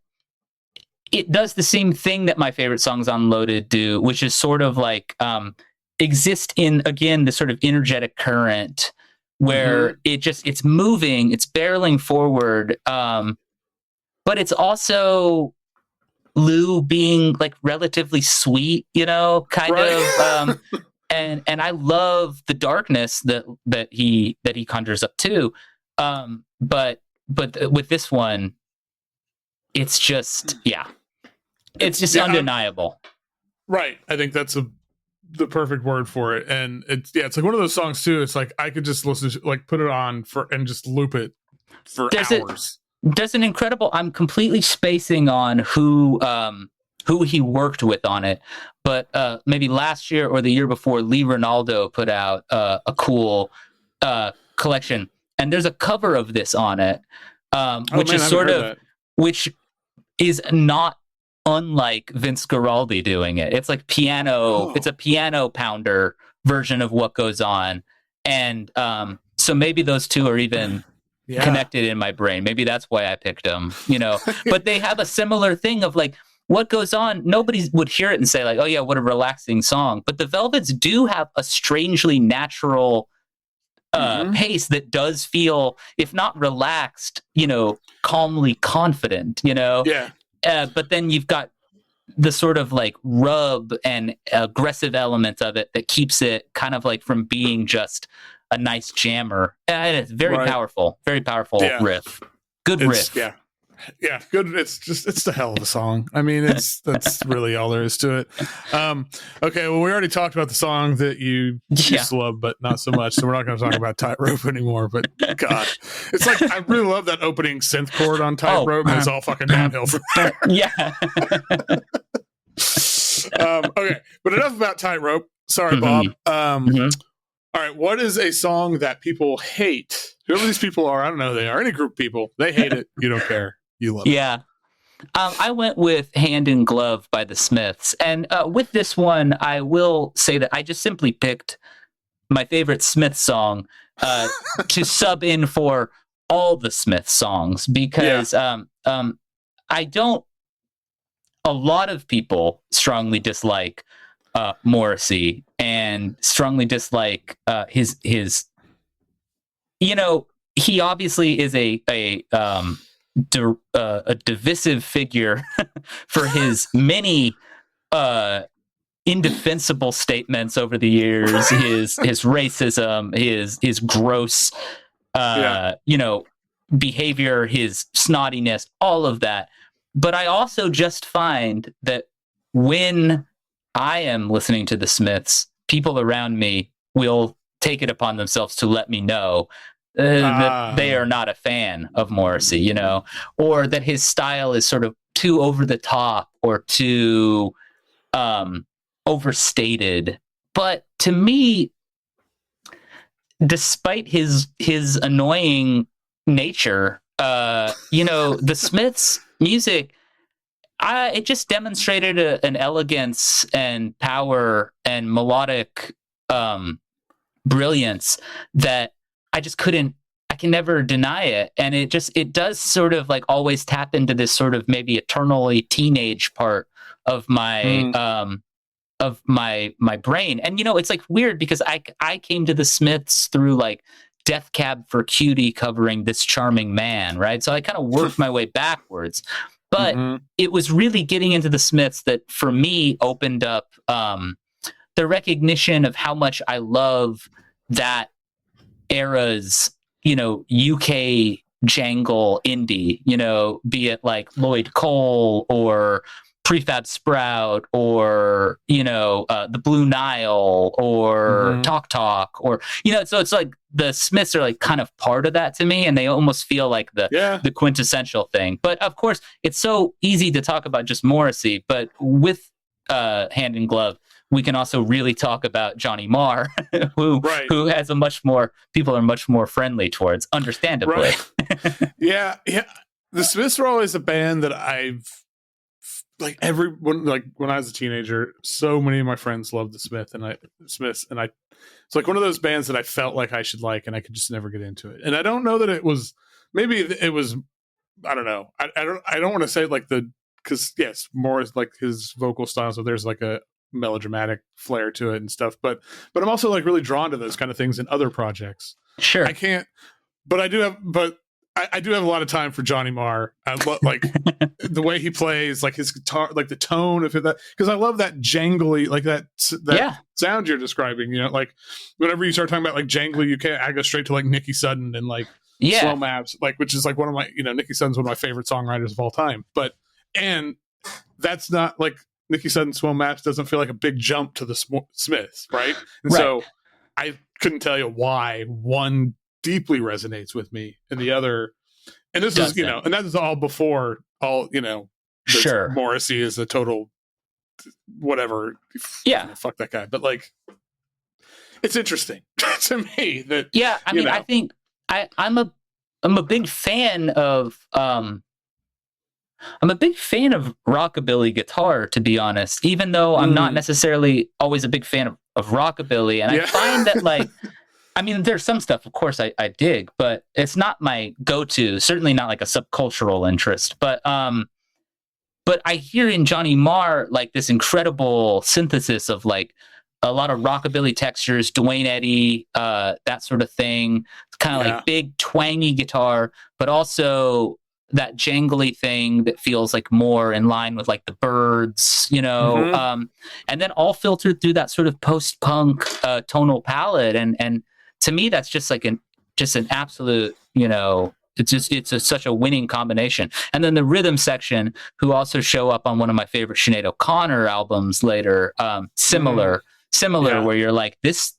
it does the same thing that my favorite songs on Loaded do, which is sort of like exist in, again, this sort of energetic current where it's moving, it's barreling forward, but it's also Lou being like relatively sweet, kind of and I love the darkness that he conjures up too. But with this one, it's just it's just undeniable. Right. I think that's the perfect word for it. And it's like one of those songs too. It's like I could just listen to, like, put it on and just loop it for hours. There's an incredible. I'm completely spacing on who he worked with on it, but maybe last year or the year before, Lee Ronaldo put out a cool collection, and there's a cover of this on it, which is not unlike Vince Guaraldi doing it. It's like piano. It's a piano pounder version of What Goes On, and so maybe those two are even connected in my brain. Maybe that's why I picked them. But they have a similar thing of like What Goes On. Nobody would hear it and say like, "Oh yeah, what a relaxing song." But the Velvets do have a strangely natural pace that does feel, if not relaxed, calmly confident. But then you've got the sort of like rub and aggressive element of it that keeps it kind of like from being just a nice jammer. And it's very powerful riff. Good riff. Yeah, good. It's the hell of a song. I mean, that's really all there is to it. Okay, well, we already talked about the song that you just love, but not so much. So we're not going to talk about Tightrope anymore. But God, it's like I really love that opening synth chord on Tightrope, and it's all fucking downhill from there. Yeah. Okay, but enough about Tightrope. Sorry, Bob. All right, what is a song that people hate? Whoever these people are, I don't know who they are. Any group of people, they hate it. You don't care. You love it. Yeah. I went with Hand in Glove by the Smiths. And with this one, I will say that I just simply picked my favorite Smiths song to sub in for all the Smiths songs because I don't. A lot of people strongly dislike Morrissey and strongly dislike his. He obviously is a divisive figure for his many indefensible statements over the years, his racism, his gross behavior, his snottiness, all of that. But I also just find that when I am listening to the Smiths, people around me will take it upon themselves to let me know that they are not a fan of Morrissey, or that his style is sort of too over the top or too overstated. But to me, despite his annoying nature, the Smiths' music, it just demonstrated an elegance and power and melodic brilliance that I can never deny it. And it does sort of like always tap into this sort of maybe eternally teenage part of my my brain. And it's like weird because I came to the Smiths through like Death Cab for Cutie covering This Charming Man, right? So I kind of worked my way backwards. But it was really getting into the Smiths that for me opened up the recognition of how much I love that era's, UK jangle indie, be it like Lloyd Cole or Prefab Sprout or, the Blue Nile or Talk Talk or, so it's like the Smiths are like kind of part of that to me, and they almost feel like the quintessential thing. But of course, it's so easy to talk about just Morrissey, but with Hand in Glove, we can also really talk about Johnny Marr, who has people are much more friendly towards, understandably. Right. Yeah. The Smiths were always a band that I've when I was a teenager, so many of my friends loved the Smiths, and it's like one of those bands that I felt like I should like, and I could just never get into it. And I don't know that it was, maybe it was, I don't know. I don't want to say like because yes, more is like his vocal style, so there's like a melodramatic flair to it and stuff. But I'm also like really drawn to those kind of things in other projects. Sure. I can't, but I do have, but I do have a lot of time for Johnny Marr. I like the way he plays, like his guitar, like the tone of it, that, because I love that jangly, like that sound you're describing. You know, like whenever you start talking about like jangly UK, I go straight to like Nicky Sudden and like Slow Maps, like, which is like one of my, you know, Nicky Sudden's one of my favorite songwriters of all time. But and that's not like Nicky Sudden, Slow Maps doesn't feel like a big jump to the Smiths, right? And so I couldn't tell you why one deeply resonates with me and the other, and this is, you know, and that is all before all, you know, Morrissey is a total whatever, fuck that guy, but like it's interesting to me that I mean, I think I'm a big fan of rockabilly guitar, to be honest, even though I'm not necessarily always a big fan of rockabilly, and I find that like I mean, there's some stuff, of course, I dig, but it's not my go-to. Certainly not like a subcultural interest. But I hear in Johnny Marr like this incredible synthesis of like a lot of rockabilly textures, Duane Eddy, that sort of thing. Kind of like big twangy guitar, but also that jangly thing that feels like more in line with like the Byrds, you know, and then all filtered through that sort of post-punk tonal palette, and to me, that's just like an absolute, you know, it's such a winning combination. And then the rhythm section, who also show up on one of my favorite Sinead O'Connor albums later, similar, where you're like, this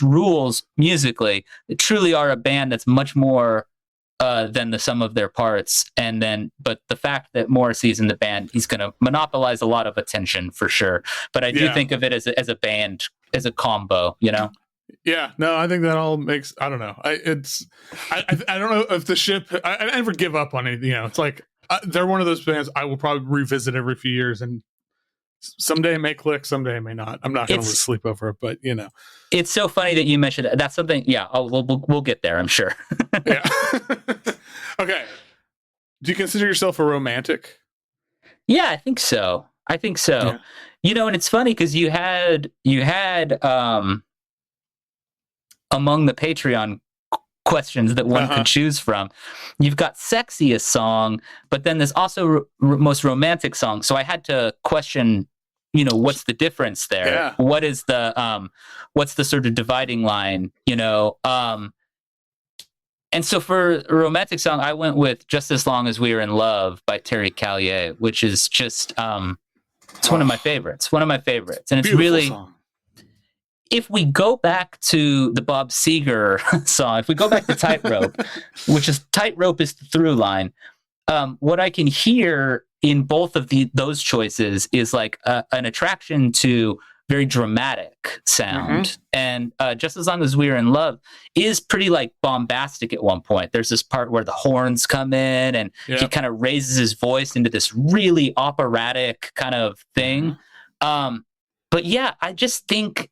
rules musically. They truly are a band that's much more than the sum of their parts. And then, but the fact that Morrissey's in the band, he's going to monopolize a lot of attention for sure. But I do think of it as a band, as a combo, you know? Yeah, no, I think that all makes, I don't know. I don't know if the ship, I never give up on it. You know, it's like, they're one of those bands I will probably revisit every few years, and someday it may click, someday it may not. I'm not going to lose sleep over it, but you know. It's so funny that you mentioned it. That's something, we'll get there, I'm sure. Yeah. Okay. Do you consider yourself a romantic? Yeah, I think so. Yeah. You know, and it's funny because you had among the Patreon questions that one could choose from, you've got sexiest song, but then there's also most romantic song. So I had to question, you know, what's the difference there? Yeah. What is the what's the sort of dividing line, you know? And so for a romantic song, I went with Just As Long As We Are in Love by Terry Callier, which is just it's one of my favorites. And it's beautiful really song. If we go back to the Bob Seger song, if we go back to Tightrope, Tightrope is the through line. What I can hear in both of those choices is like an attraction to very dramatic sound. And Just As Long As We Are in Love is pretty like bombastic at one point. There's this part where the horns come in and he kind of raises his voice into this really operatic kind of thing. But yeah, I just think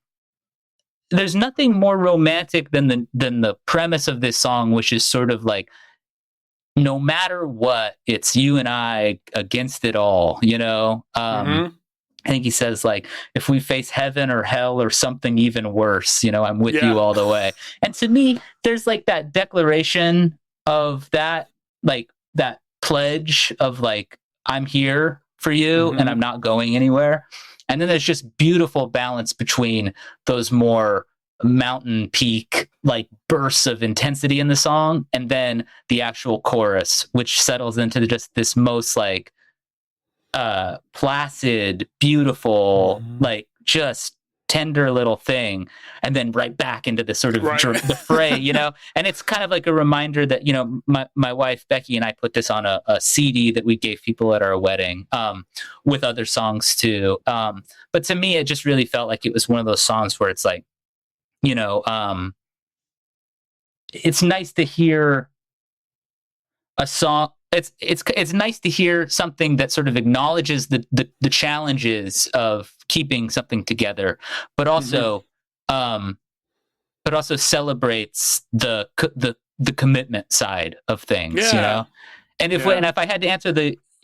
there's nothing more romantic than the premise of this song, which is sort of like, no matter what, it's you and I against it all, you know? I think he says like, if we face heaven or hell or something even worse, you know, I'm with you all the way. And to me, there's like that declaration of that, like that pledge of like, I'm here for you and I'm not going anywhere. And then there's just beautiful balance between those more mountain peak like bursts of intensity in the song and then the actual chorus, which settles into just this most like placid, beautiful, like just tender little thing, and then right back into the sort of the fray, you know. And it's kind of like a reminder that, you know, my wife Becky and I put this on a CD that we gave people at our wedding, with other songs too. But to me, it just really felt like it was one of those songs where it's like, you know, it's nice to hear a song. It's nice to hear something that sort of acknowledges the challenges of keeping something together, but also celebrates the commitment side of things, you know. And if I had to answer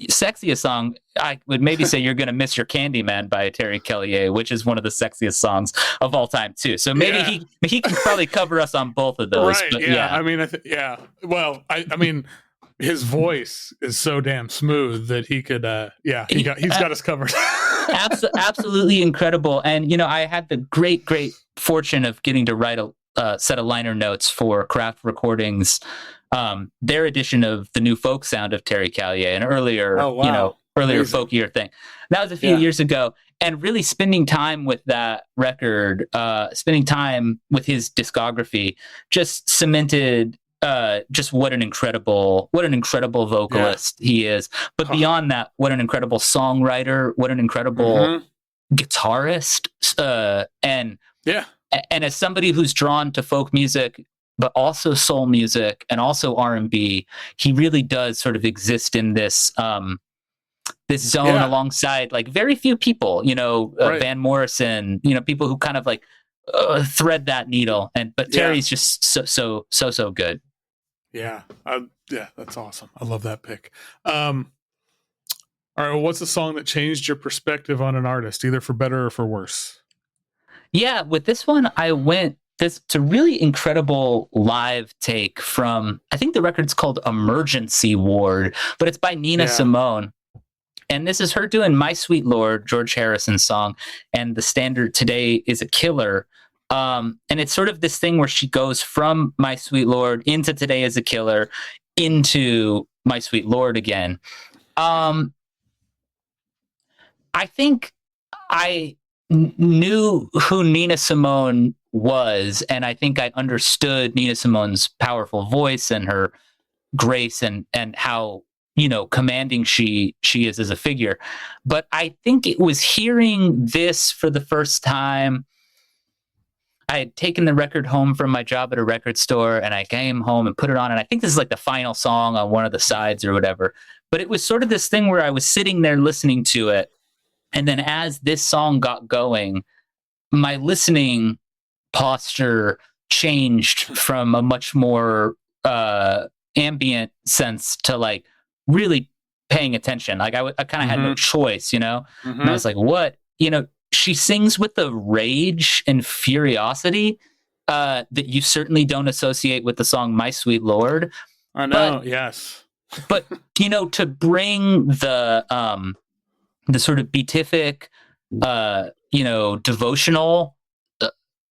sexiest song, I would maybe say You're Gonna Miss Your Candyman by Terry Callier, which is one of the sexiest songs of all time too. So maybe he can probably cover us on both of those. Right. But Yeah. I mean, well, I mean, his voice is so damn smooth that he could, he's got us covered. Absolutely incredible. And, you know, I had the great fortune of getting to write a set of liner notes for Craft Recordings, their edition of the new folk sound of Terry Callier, an earlier, Amazing. Folkier thing. That was a few years ago. And really spending time with that record, spending time with his discography, just cemented just what an incredible vocalist he is. But beyond that, what an incredible songwriter, what an incredible guitarist. And as somebody who's drawn to folk music, but also soul music and also R&B, he really does sort of exist in this this zone alongside like very few people, you know, Van Morrison, you know, people who kind of like thread that needle. But Terry's just so good. Yeah. That's awesome. I love that pick. All right. Well, what's the song that changed your perspective on an artist, either for better or for worse? Yeah. With this one, I went to really incredible live take from, I think the record's called Emergency Ward, but it's by Nina Simone. And this is her doing My Sweet Lord, George Harrison's song. And the standard Today is a Killer. And it's sort of this thing where she goes from My Sweet Lord into Today is a Killer into My Sweet Lord again. I think I knew who Nina Simone was, and I think I understood Nina Simone's powerful voice and her grace and how, you know, commanding she is as a figure. But I think it was hearing this for the first time. I had taken the record home from my job at a record store, and I came home and put it on. And I think this is like the final song on one of the sides or whatever. But it was sort of this thing where I was sitting there listening to it. And then as this song got going, my listening posture changed from a much more ambient sense to like really paying attention. Like I kind of had no choice, you know? And I was like, what? You know, she sings with the rage and furiosity that you certainly don't associate with the song My Sweet Lord. I know, yes. But, you know, to bring the sort of beatific, you know, devotional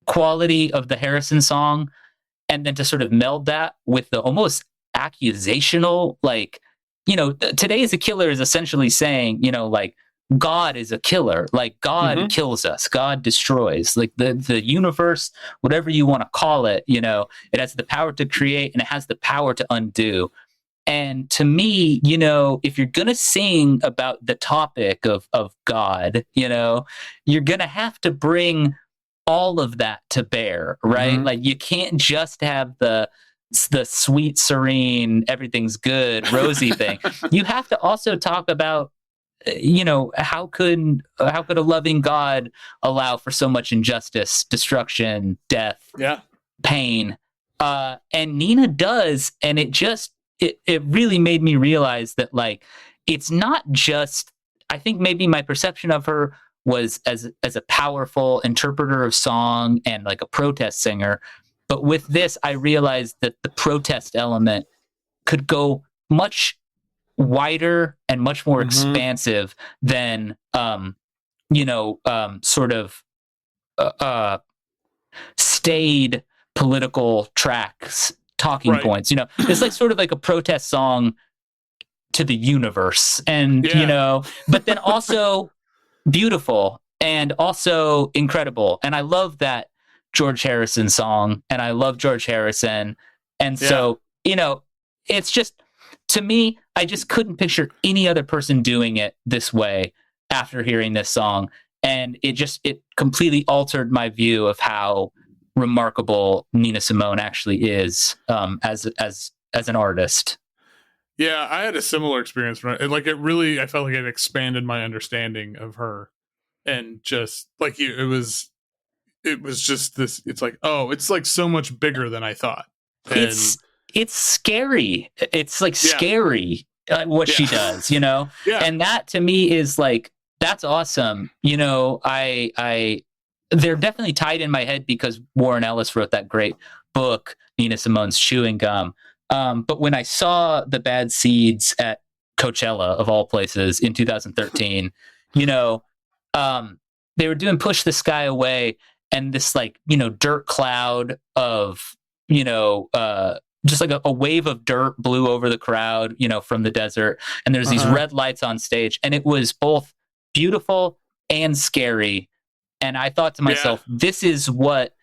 quality of the Harrison song, and then to sort of meld that with the almost accusational, like, you know, Today is a Killer is essentially saying, you know, like, God is a killer. Like, God kills us. God destroys. Like, the universe, whatever you want to call it, you know, it has the power to create and it has the power to undo. And to me, you know, if you're going to sing about the topic of God, you know, you're going to have to bring all of that to bear, right? Like, you can't just have the sweet, serene, everything's good, rosy thing. You have to also talk about, you know, how could a loving God allow for so much injustice, destruction, death, pain? And Nina does, and it really made me realize that, like, it's not just, I think maybe my perception of her was as a powerful interpreter of song and like a protest singer. But with this, I realized that the protest element could go much wider and much more expansive than, you know, sort of staid political tracks, talking points. You know, it's like sort of like a protest song to the universe, and you know, but then also beautiful and also incredible. And I love that George Harrison song, and I love George Harrison, and so, you know, it's just, to me, I just couldn't picture any other person doing it this way after hearing this song, and it completely altered my view of how remarkable Nina Simone actually is as an artist. Yeah, I had a similar experience. I felt like it expanded my understanding of her, and just like you, it was just this. It's like, oh, it's like so much bigger than I thought. And it's scary. It's like scary. what she does, you know? Yeah. And that to me is like, that's awesome. You know, they're definitely tied in my head because Warren Ellis wrote that great book, Nina Simone's Chewing Gum. But when I saw the Bad Seeds at Coachella, of all places, in 2013, you know, they were doing Push the Sky Away, and this, like, you know, dirt cloud of, you know, just like a wave of dirt blew over the crowd, you know, from the desert. And there's these red lights on stage, and it was both beautiful and scary. And I thought to myself, this is what,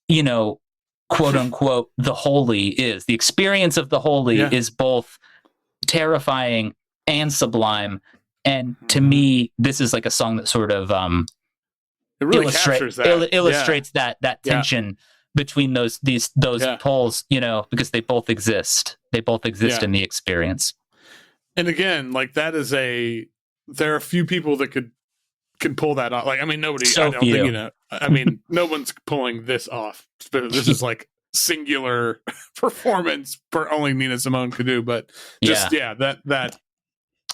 you know, quote unquote, the holy is. The experience of the holy is both terrifying and sublime. And to me, this is like a song that sort of it really illustrates that tension between those poles, you know, because they both exist. They both exist in the experience. And again, like, that is there are a few people that can pull that off. Like, I mean, nobody, I don't think, you know, I mean, no one's pulling this off. This is like singular performance for only Nina Simone could do, but just, that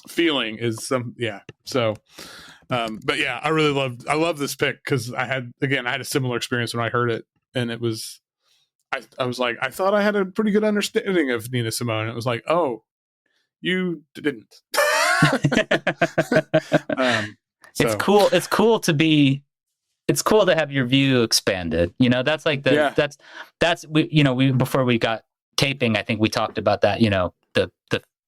feeling is so, but yeah, I love this pick because I had a similar experience when I heard it, and it was, I was like, I thought I had a pretty good understanding of Nina Simone. It was like, oh, you didn't. It's cool. It's cool to have your view expanded. You know, that's like that's we before we got taping, I think we talked about that, you know, the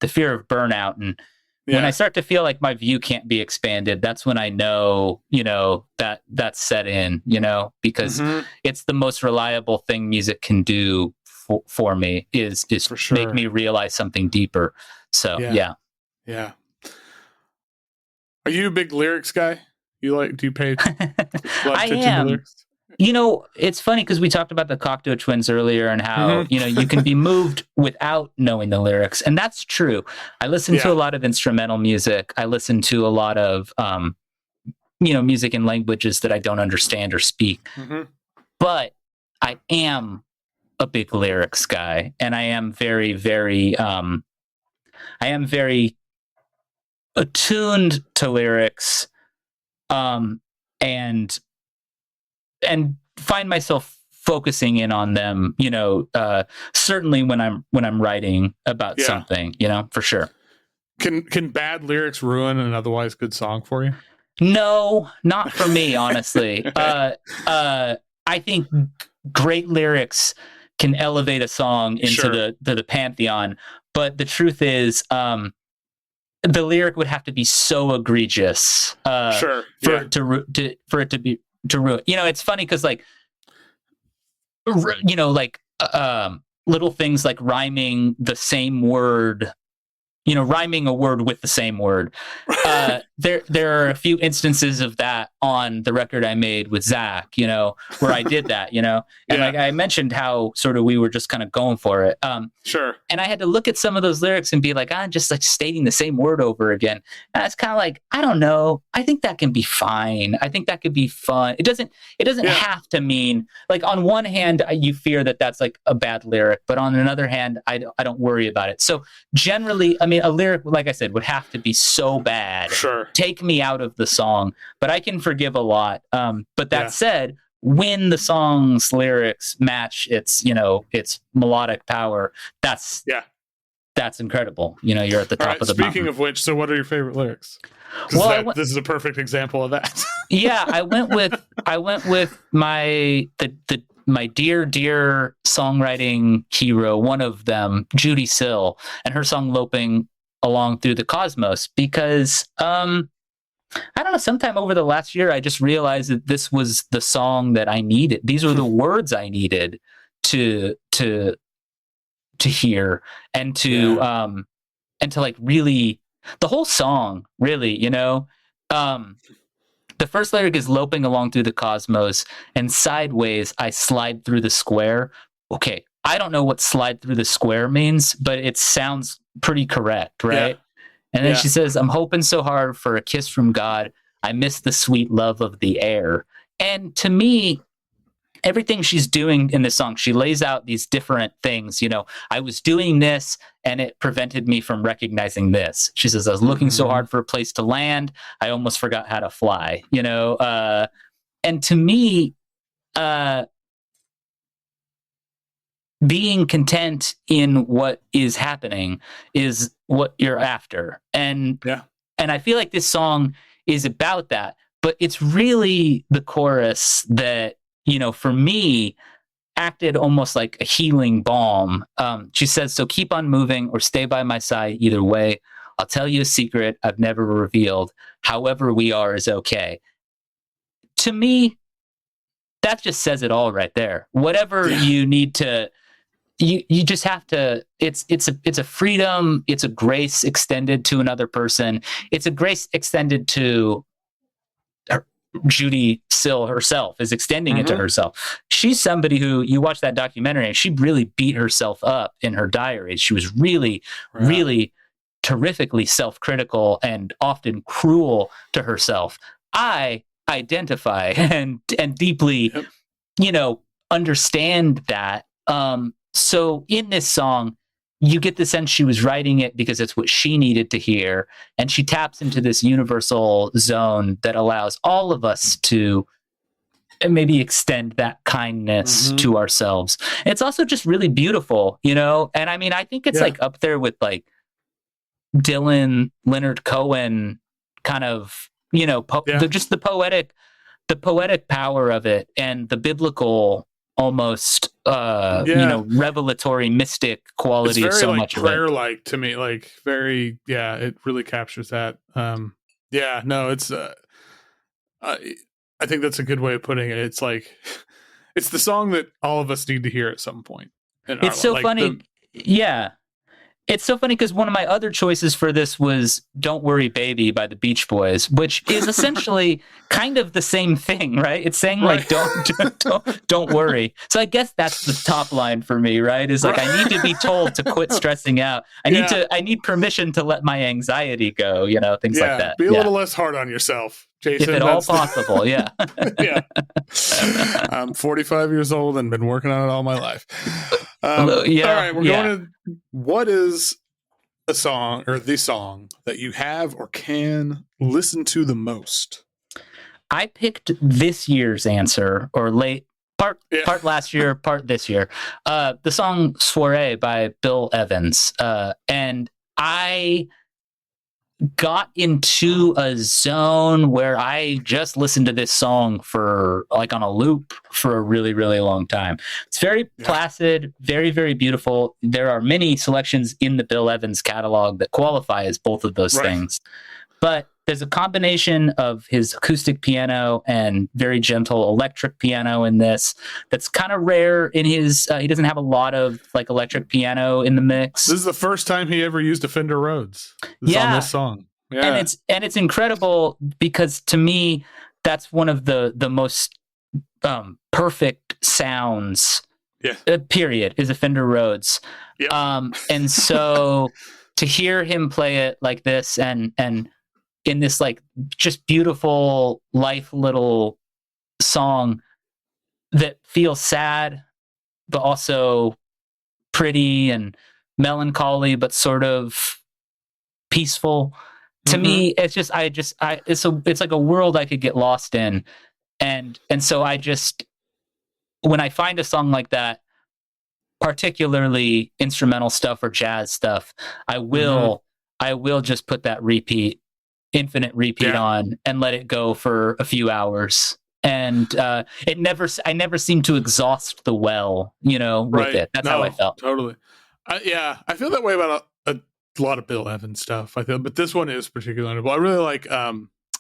fear of burnout. And when I start to feel like my view can't be expanded, that's when I know, you know, that's set in, you know, because it's the most reliable thing music can do for me is for sure. Make me realize something deeper. So, yeah. Are you a big lyrics guy? Do you pay a lot of attention to lyrics? You know, it's funny because we talked about the Cocteau Twins earlier and how, you know, you can be moved without knowing the lyrics. And that's true. I listen to a lot of instrumental music. I listen to a lot of, you know, music in languages that I don't understand or speak. But I am a big lyrics guy. And I am very, very, attuned to lyrics, and find myself focusing in on them, you know, certainly when I'm writing about something, you know, for sure. Can bad lyrics ruin an otherwise good song for you? No, not for me, honestly. I think great lyrics can elevate a song into the pantheon, but the truth is, the lyric would have to be so egregious for it to ruin. You know, it's funny because, like, you know, like little things like rhyming the same word, you know, rhyming a word with the same word. There are a few instances of that on the record I made with Zach, you know, where I did that, you know, and like I mentioned how sort of we were just kind of going for it. And I had to look at some of those lyrics and be like, I'm just like stating the same word over again. And it's kind of like, I don't know. I think that can be fine. I think that could be fun. It doesn't have to mean, like, on one hand, you fear that that's like a bad lyric, but on another hand, I don't worry about it. So generally, I mean, a lyric, like I said, would have to be so bad, take me out of the song, but I can forgive a lot. But that said, when the song's lyrics match its, you know, its melodic power, that's incredible. You know, you're at the top of the mountain. Speaking of which, so what are your favorite lyrics? Well, this is a perfect example of that. I went with my dear songwriting hero, one of them, Judee Sill, and her song "Loping Along Through the Cosmos," because I don't know, sometime over the last year, I just realized that this was the song that I needed. These were the words I needed to hear and to like really, the whole song, really, you know. The first lyric is "Loping along through the cosmos, and sideways I slide through the square." Okay, I don't know what "slide through the square" means, but it sounds pretty correct, right? And then she says, "I'm hoping so hard for a kiss from God. I miss the sweet love of the air." And to me, everything she's doing in this song, she lays out these different things. I was doing this and it prevented me from recognizing this. She says, I was looking so hard for a place to land, I almost forgot how to fly. And to me, being content in what is happening is what you're after. And I feel like this song is about that, but it's really the chorus that, for me, acted almost like a healing balm. She says, so keep on moving or stay by my side. Either way, I'll tell you a secret I've never revealed. However we are is okay. To me, that just says it all right there. Whatever you need to, you just have to, it's a freedom. It's a grace extended to another person. It's a grace extended to Judee Sill herself, is extending it to herself. She's somebody who, you watch that documentary and she really beat herself up in her diaries. She was really, really terrifically self-critical and often cruel to herself. I identify and deeply, understand that. So in this song, you get the sense she was writing it because it's what she needed to hear. And she taps into this universal zone that allows all of us to maybe extend that kindness to ourselves. It's also just really beautiful, And I mean, I think it's like up there with like Dylan, Leonard Cohen kind of, just the poetic power of it and the biblical almost revelatory mystic quality it's very, of so like, much prayer-like to me, like very it really captures that. It's I think that's a good way of putting it. It's like it's the song that all of us need to hear at some point. It's so funny. It's so funny because one of my other choices for this was Don't Worry Baby by the Beach Boys, which is essentially kind of the same thing, right? It's saying like, don't worry. So I guess that's the top line for me, right? Is like, I need to be told to quit stressing out. I need permission to let my anxiety go, things like that. Be a little less hard on yourself, Jason. If at all possible, I'm 45 years old and been working on it all my life. All right, we're going to, what is a song or the song that you have or can listen to the most? I picked this year's answer, or part last year, part this year. The song Soiree by Bill Evans. And I got into a zone where I just listened to this song for like on a loop for a really, really long time. It's very placid, very, very beautiful. There are many selections in the Bill Evans catalog that qualify as both of those things. But there's a combination of his acoustic piano and very gentle electric piano in this that's kind of rare in his, he doesn't have a lot of like electric piano in the mix. This is the first time he ever used a Fender Rhodes on this song. Yeah. And it's incredible because to me, that's one of the most perfect sounds, period, is a Fender Rhodes. Yep. And so to hear him play it like this and in this like just beautiful life little song that feels sad, but also pretty and melancholy, but sort of peaceful. To me, it's just, it's like a world I could get lost in. And so when I find a song like that, particularly instrumental stuff or jazz stuff, I will just put that infinite repeat on and let it go for a few hours. And I never seem to exhaust the well, with it. That's how I felt. Totally. I feel that way about a lot of Bill Evans stuff. I feel, but this one is particularly notable. I really like. I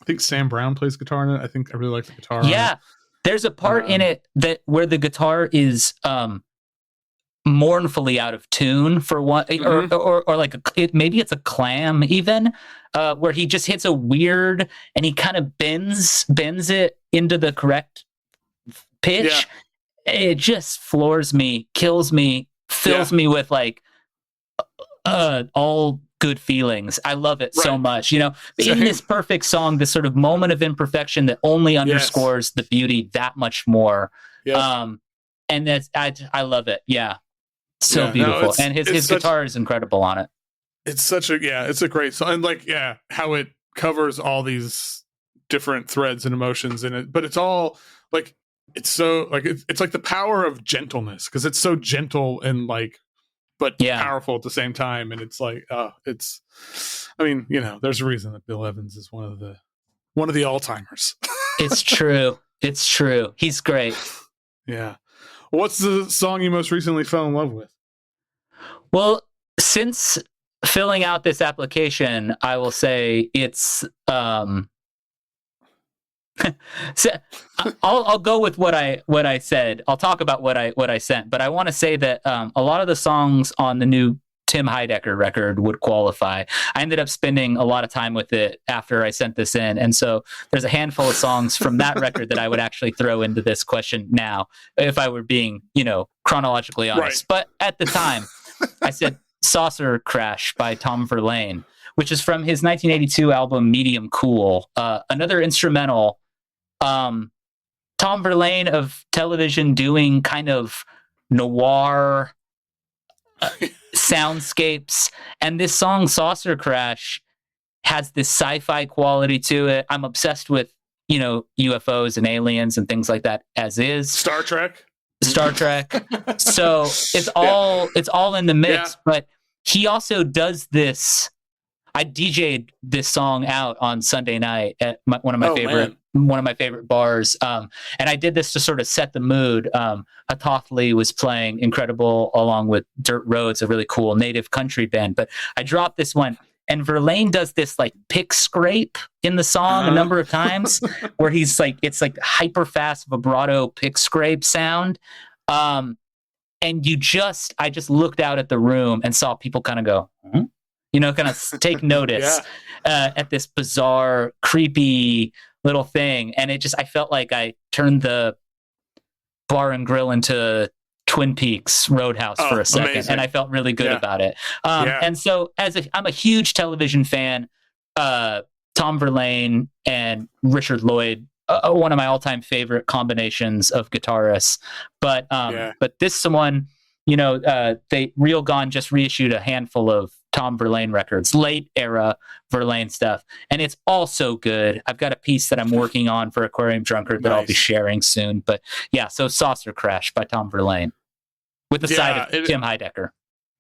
think Sam Brown plays guitar in it. I think I really like the guitar. Yeah, on it. There's a part in it where the guitar is mournfully out of tune for one, or like maybe it's a clam even, where he just hits a weird and he kind of bends it into the correct pitch. It just floors me, kills me, fills me with like all good feelings. I love it so much. In this perfect song, this sort of moment of imperfection that only underscores the beauty that much more. Yeah. And that's I love it. Yeah. So Yeah, beautiful. no, And his guitar is incredible on it. It's it's a great song. And like, how it covers all these different threads and emotions in it, but it's all like, it's so like, it's like the power of gentleness, because it's so gentle and like, but powerful at the same time. And it's like, I mean, there's a reason that Bill Evans is one of the all-timers. It's true. It's true. He's great. Yeah. What's the song you most recently fell in love with? Well, since filling out this application, I will say it's so I'll go with what I said. I'll talk about what I sent, but I want to say that a lot of the songs on the new Tim Heidecker record would qualify. I ended up spending a lot of time with it after I sent this in, and so there's a handful of songs from that record that I would actually throw into this question now, if I were being, chronologically honest. Right. But at the time, I said Saucer Crash by Tom Verlaine, which is from his 1982 album Medium Cool, another instrumental. Tom Verlaine of television doing kind of noir soundscapes, and this song Saucer Crash has this sci-fi quality to it. I'm obsessed with UFOs and aliens and things like that, as is Star Trek. So it's all in the mix. But he also does this. I DJ'd this song out on Sunday night at one of my favorite bars, and I did this to sort of set the mood. Hatothli was playing incredible along with Dirt Roads, a really cool native country band. But I dropped this one, and Verlaine does this like pick scrape in the song a number of times, where he's like, it's like hyper fast vibrato pick scrape sound. And I just looked out at the room and saw people kind of go, kind of take notice at this bizarre, creepy little thing. And I felt like I turned the bar and grill into Twin Peaks Roadhouse for a second. Amazing. And I felt really good about it. And so I'm a huge television fan, Tom Verlaine and Richard Lloyd, one of my all-time favorite combinations of guitarists. But this one, Real Gone just reissued a handful of Tom Verlaine records, late era Verlaine stuff, and it's all so good. I've got a piece that I'm working on for Aquarium Drunkard that I'll be sharing soon. But so Saucer Crash by Tom Verlaine with the side of Tim Heidecker.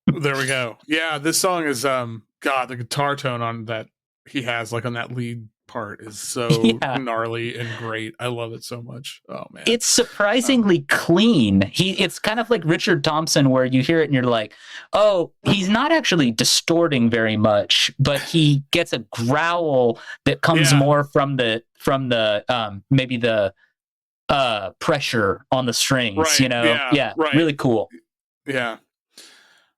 There we go. Yeah, this song is the guitar tone on that he has, like on that lead part, is so gnarly and great. I love it so much. Oh man, it's surprisingly clean. It's kind of like Richard Thompson, where you hear it and you're like, oh, he's not actually distorting very much, but he gets a growl that comes more from the maybe the pressure on the strings. Right. Really cool. Yeah.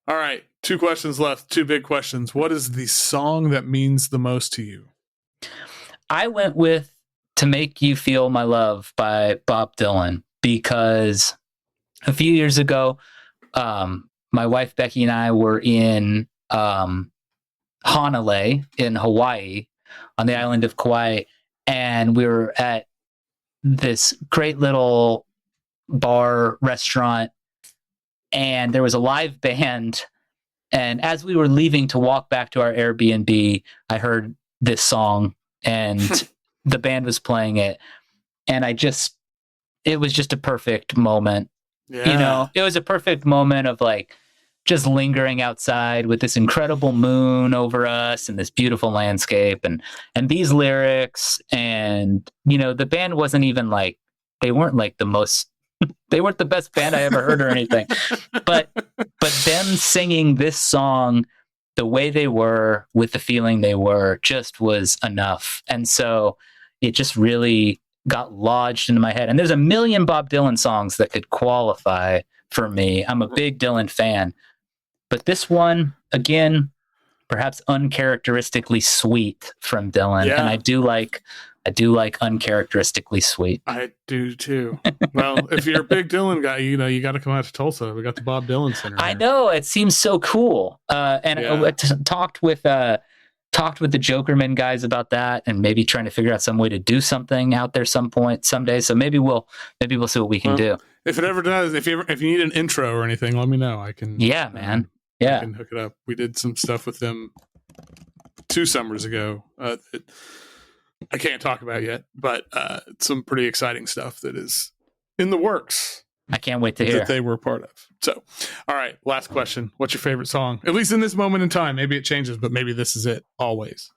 All right, 2 questions left. 2 big questions. What is the song that means the most to you? I went with To Make You Feel My Love by Bob Dylan, because a few years ago, my wife Becky and I were in Honolulu in Hawaii, on the island of Kauai, and we were at this great little bar restaurant, and there was a live band. And as we were leaving to walk back to our Airbnb, I heard this song, and the band was playing it, and it was just a perfect moment. It was a perfect moment of like just lingering outside with this incredible moon over us and this beautiful landscape and these lyrics. And the band wasn't even like, they weren't like the most they weren't the best band I ever heard or anything, but them singing this song the way they were, with the feeling they were, just was enough. And so it just really got lodged into my head. And there's a million Bob Dylan songs that could qualify for me. I'm a big Dylan fan. But this one, again, perhaps uncharacteristically sweet from Dylan. Yeah. And I do like uncharacteristically sweet. I do too. Well, if you're a big Dylan guy, you got to come out to Tulsa. We got the Bob Dylan Center here. I know, it seems so cool. I talked with the Jokerman guys about that, and maybe trying to figure out some way to do something out there someday. So maybe we'll see what we can do. If it ever does, if you need an intro or anything, let me know. I can. Yeah, man. Yeah, I can hook it up. We did some stuff with them 2 summers ago that I can't talk about yet, but some pretty exciting stuff that is in the works. I can't wait to hear that they were a part of. So, all right, last question. What's your favorite song? At least in this moment in time. Maybe it changes, but maybe this is it always.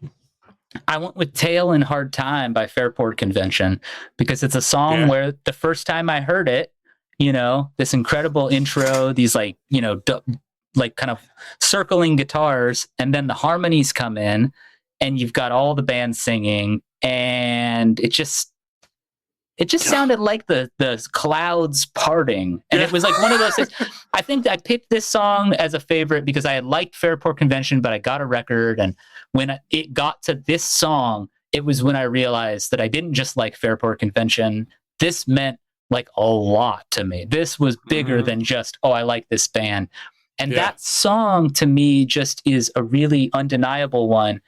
I went with Tale in Hard Time by Fairport Convention because it's a song where the first time I heard it, this incredible intro, these like kind of circling guitars, and then the harmonies come in and you've got all the band singing, and it just sounded like the clouds parting. And it was like one of those things. I think I picked this song as a favorite because I had liked Fairport Convention, but I got a record. And when it got to this song, it was when I realized that I didn't just like Fairport Convention. This meant like a lot to me. This was bigger than just, I like this band. And that song to me just is a really undeniable one.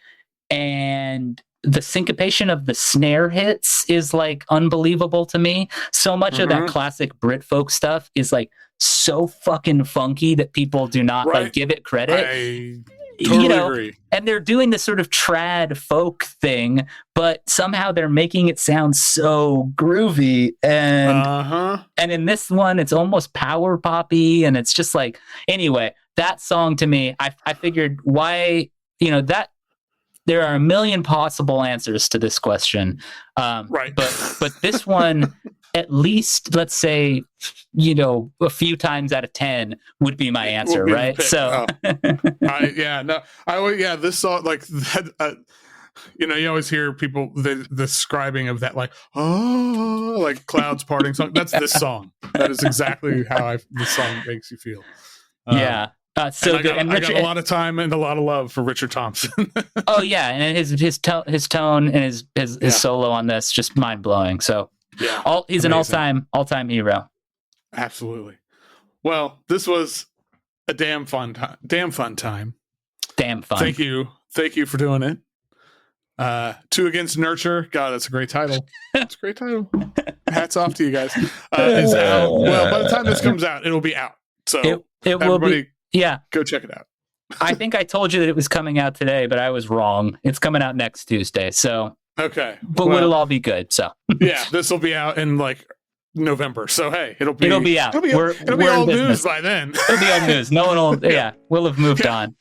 And the syncopation of the snare hits is like unbelievable to me. So much of that classic Brit folk stuff is like so fucking funky that people do not like give it credit. I totally agree. And they're doing this sort of trad folk thing, but somehow they're making it sound so groovy. And in this one, it's almost power poppy, and it's just like, anyway, that song to me, I figured why, that there are a million possible answers to this question. But this one, at least, let's say, a few times out of 10 would be my answer, right? So, this song, like that, you always hear people the describing of that, like, like clouds parting song. That's this song. That is exactly how this song makes you feel. So good. I got a lot of time and a lot of love for Richard Thompson. Oh yeah, and his tone and his solo on this just mind blowing. So he's amazing. An all-time hero. Absolutely. Well, this was a damn fun time. Damn fun. Thank you for doing it. 2 Against Nurture. God, that's a great title. That's a great title. Hats off to you guys. Is out. Well, by the time this comes out, it'll be out. So it will be. Yeah. Go check it out. I think I told you that it was coming out today, but I was wrong. It's coming out next Tuesday. So okay. But it'll all be good. So this will be out in like November. So hey, it'll be out. It'll be old news by then. It'll be old news. No one will we'll have moved on.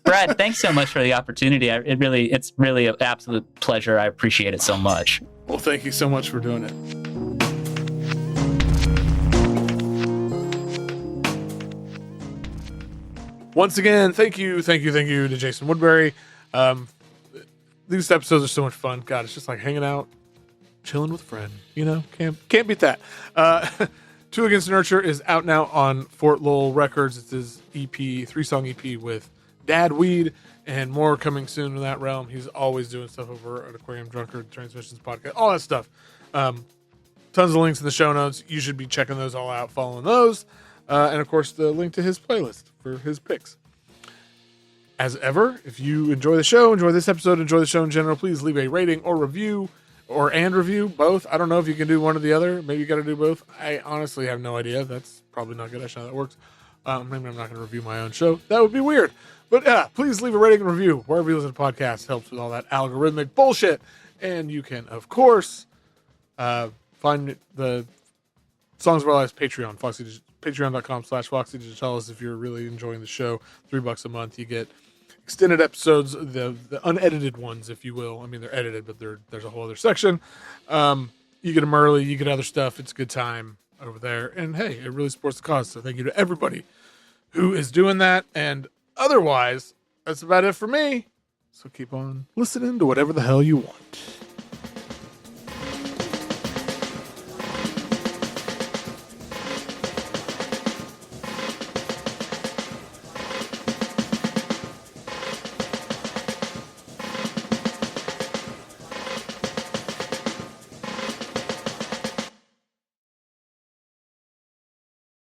Brad, thanks so much for the opportunity. It's really an absolute pleasure. I appreciate it so much. Well, thank you so much for doing it. Once again, thank you to Jason Woodbury. These episodes are so much fun. God, it's just like hanging out, chilling with a friend. Can't beat that. 2 Against Nurture is out now on Fort Lowell Records. It's his EP, 3-song EP with Dad Weed, and more coming soon in that realm. He's always doing stuff over at Aquarium Drunkard, Transmissions Podcast, all that stuff. Tons of links in the show notes. You should be checking those all out, following those. And of course, the link to his playlist for his picks. As ever, if you enjoy the show, enjoy this episode, enjoy the show in general, please leave a rating or review, and review both. I don't know if you can do one or the other. Maybe you got to do both. I honestly have no idea. That's probably not good. I know how that works. Maybe I'm not going to review my own show. That would be weird. But please leave a rating and review wherever you listen to podcasts. Helps with all that algorithmic bullshit. And you can, of course, find the Songs of Our Lives Patreon, patreon.com/Foxy Digitalis. If you're really enjoying the show, $3 a month, you get extended episodes, the unedited ones, if you will. I mean, they're edited, but there's a whole other section. You get them early, you get other stuff. It's a good time over there. And hey, it really supports the cause. So thank you to everybody who is doing that. And otherwise, that's about it for me. So keep on listening to whatever the hell you want.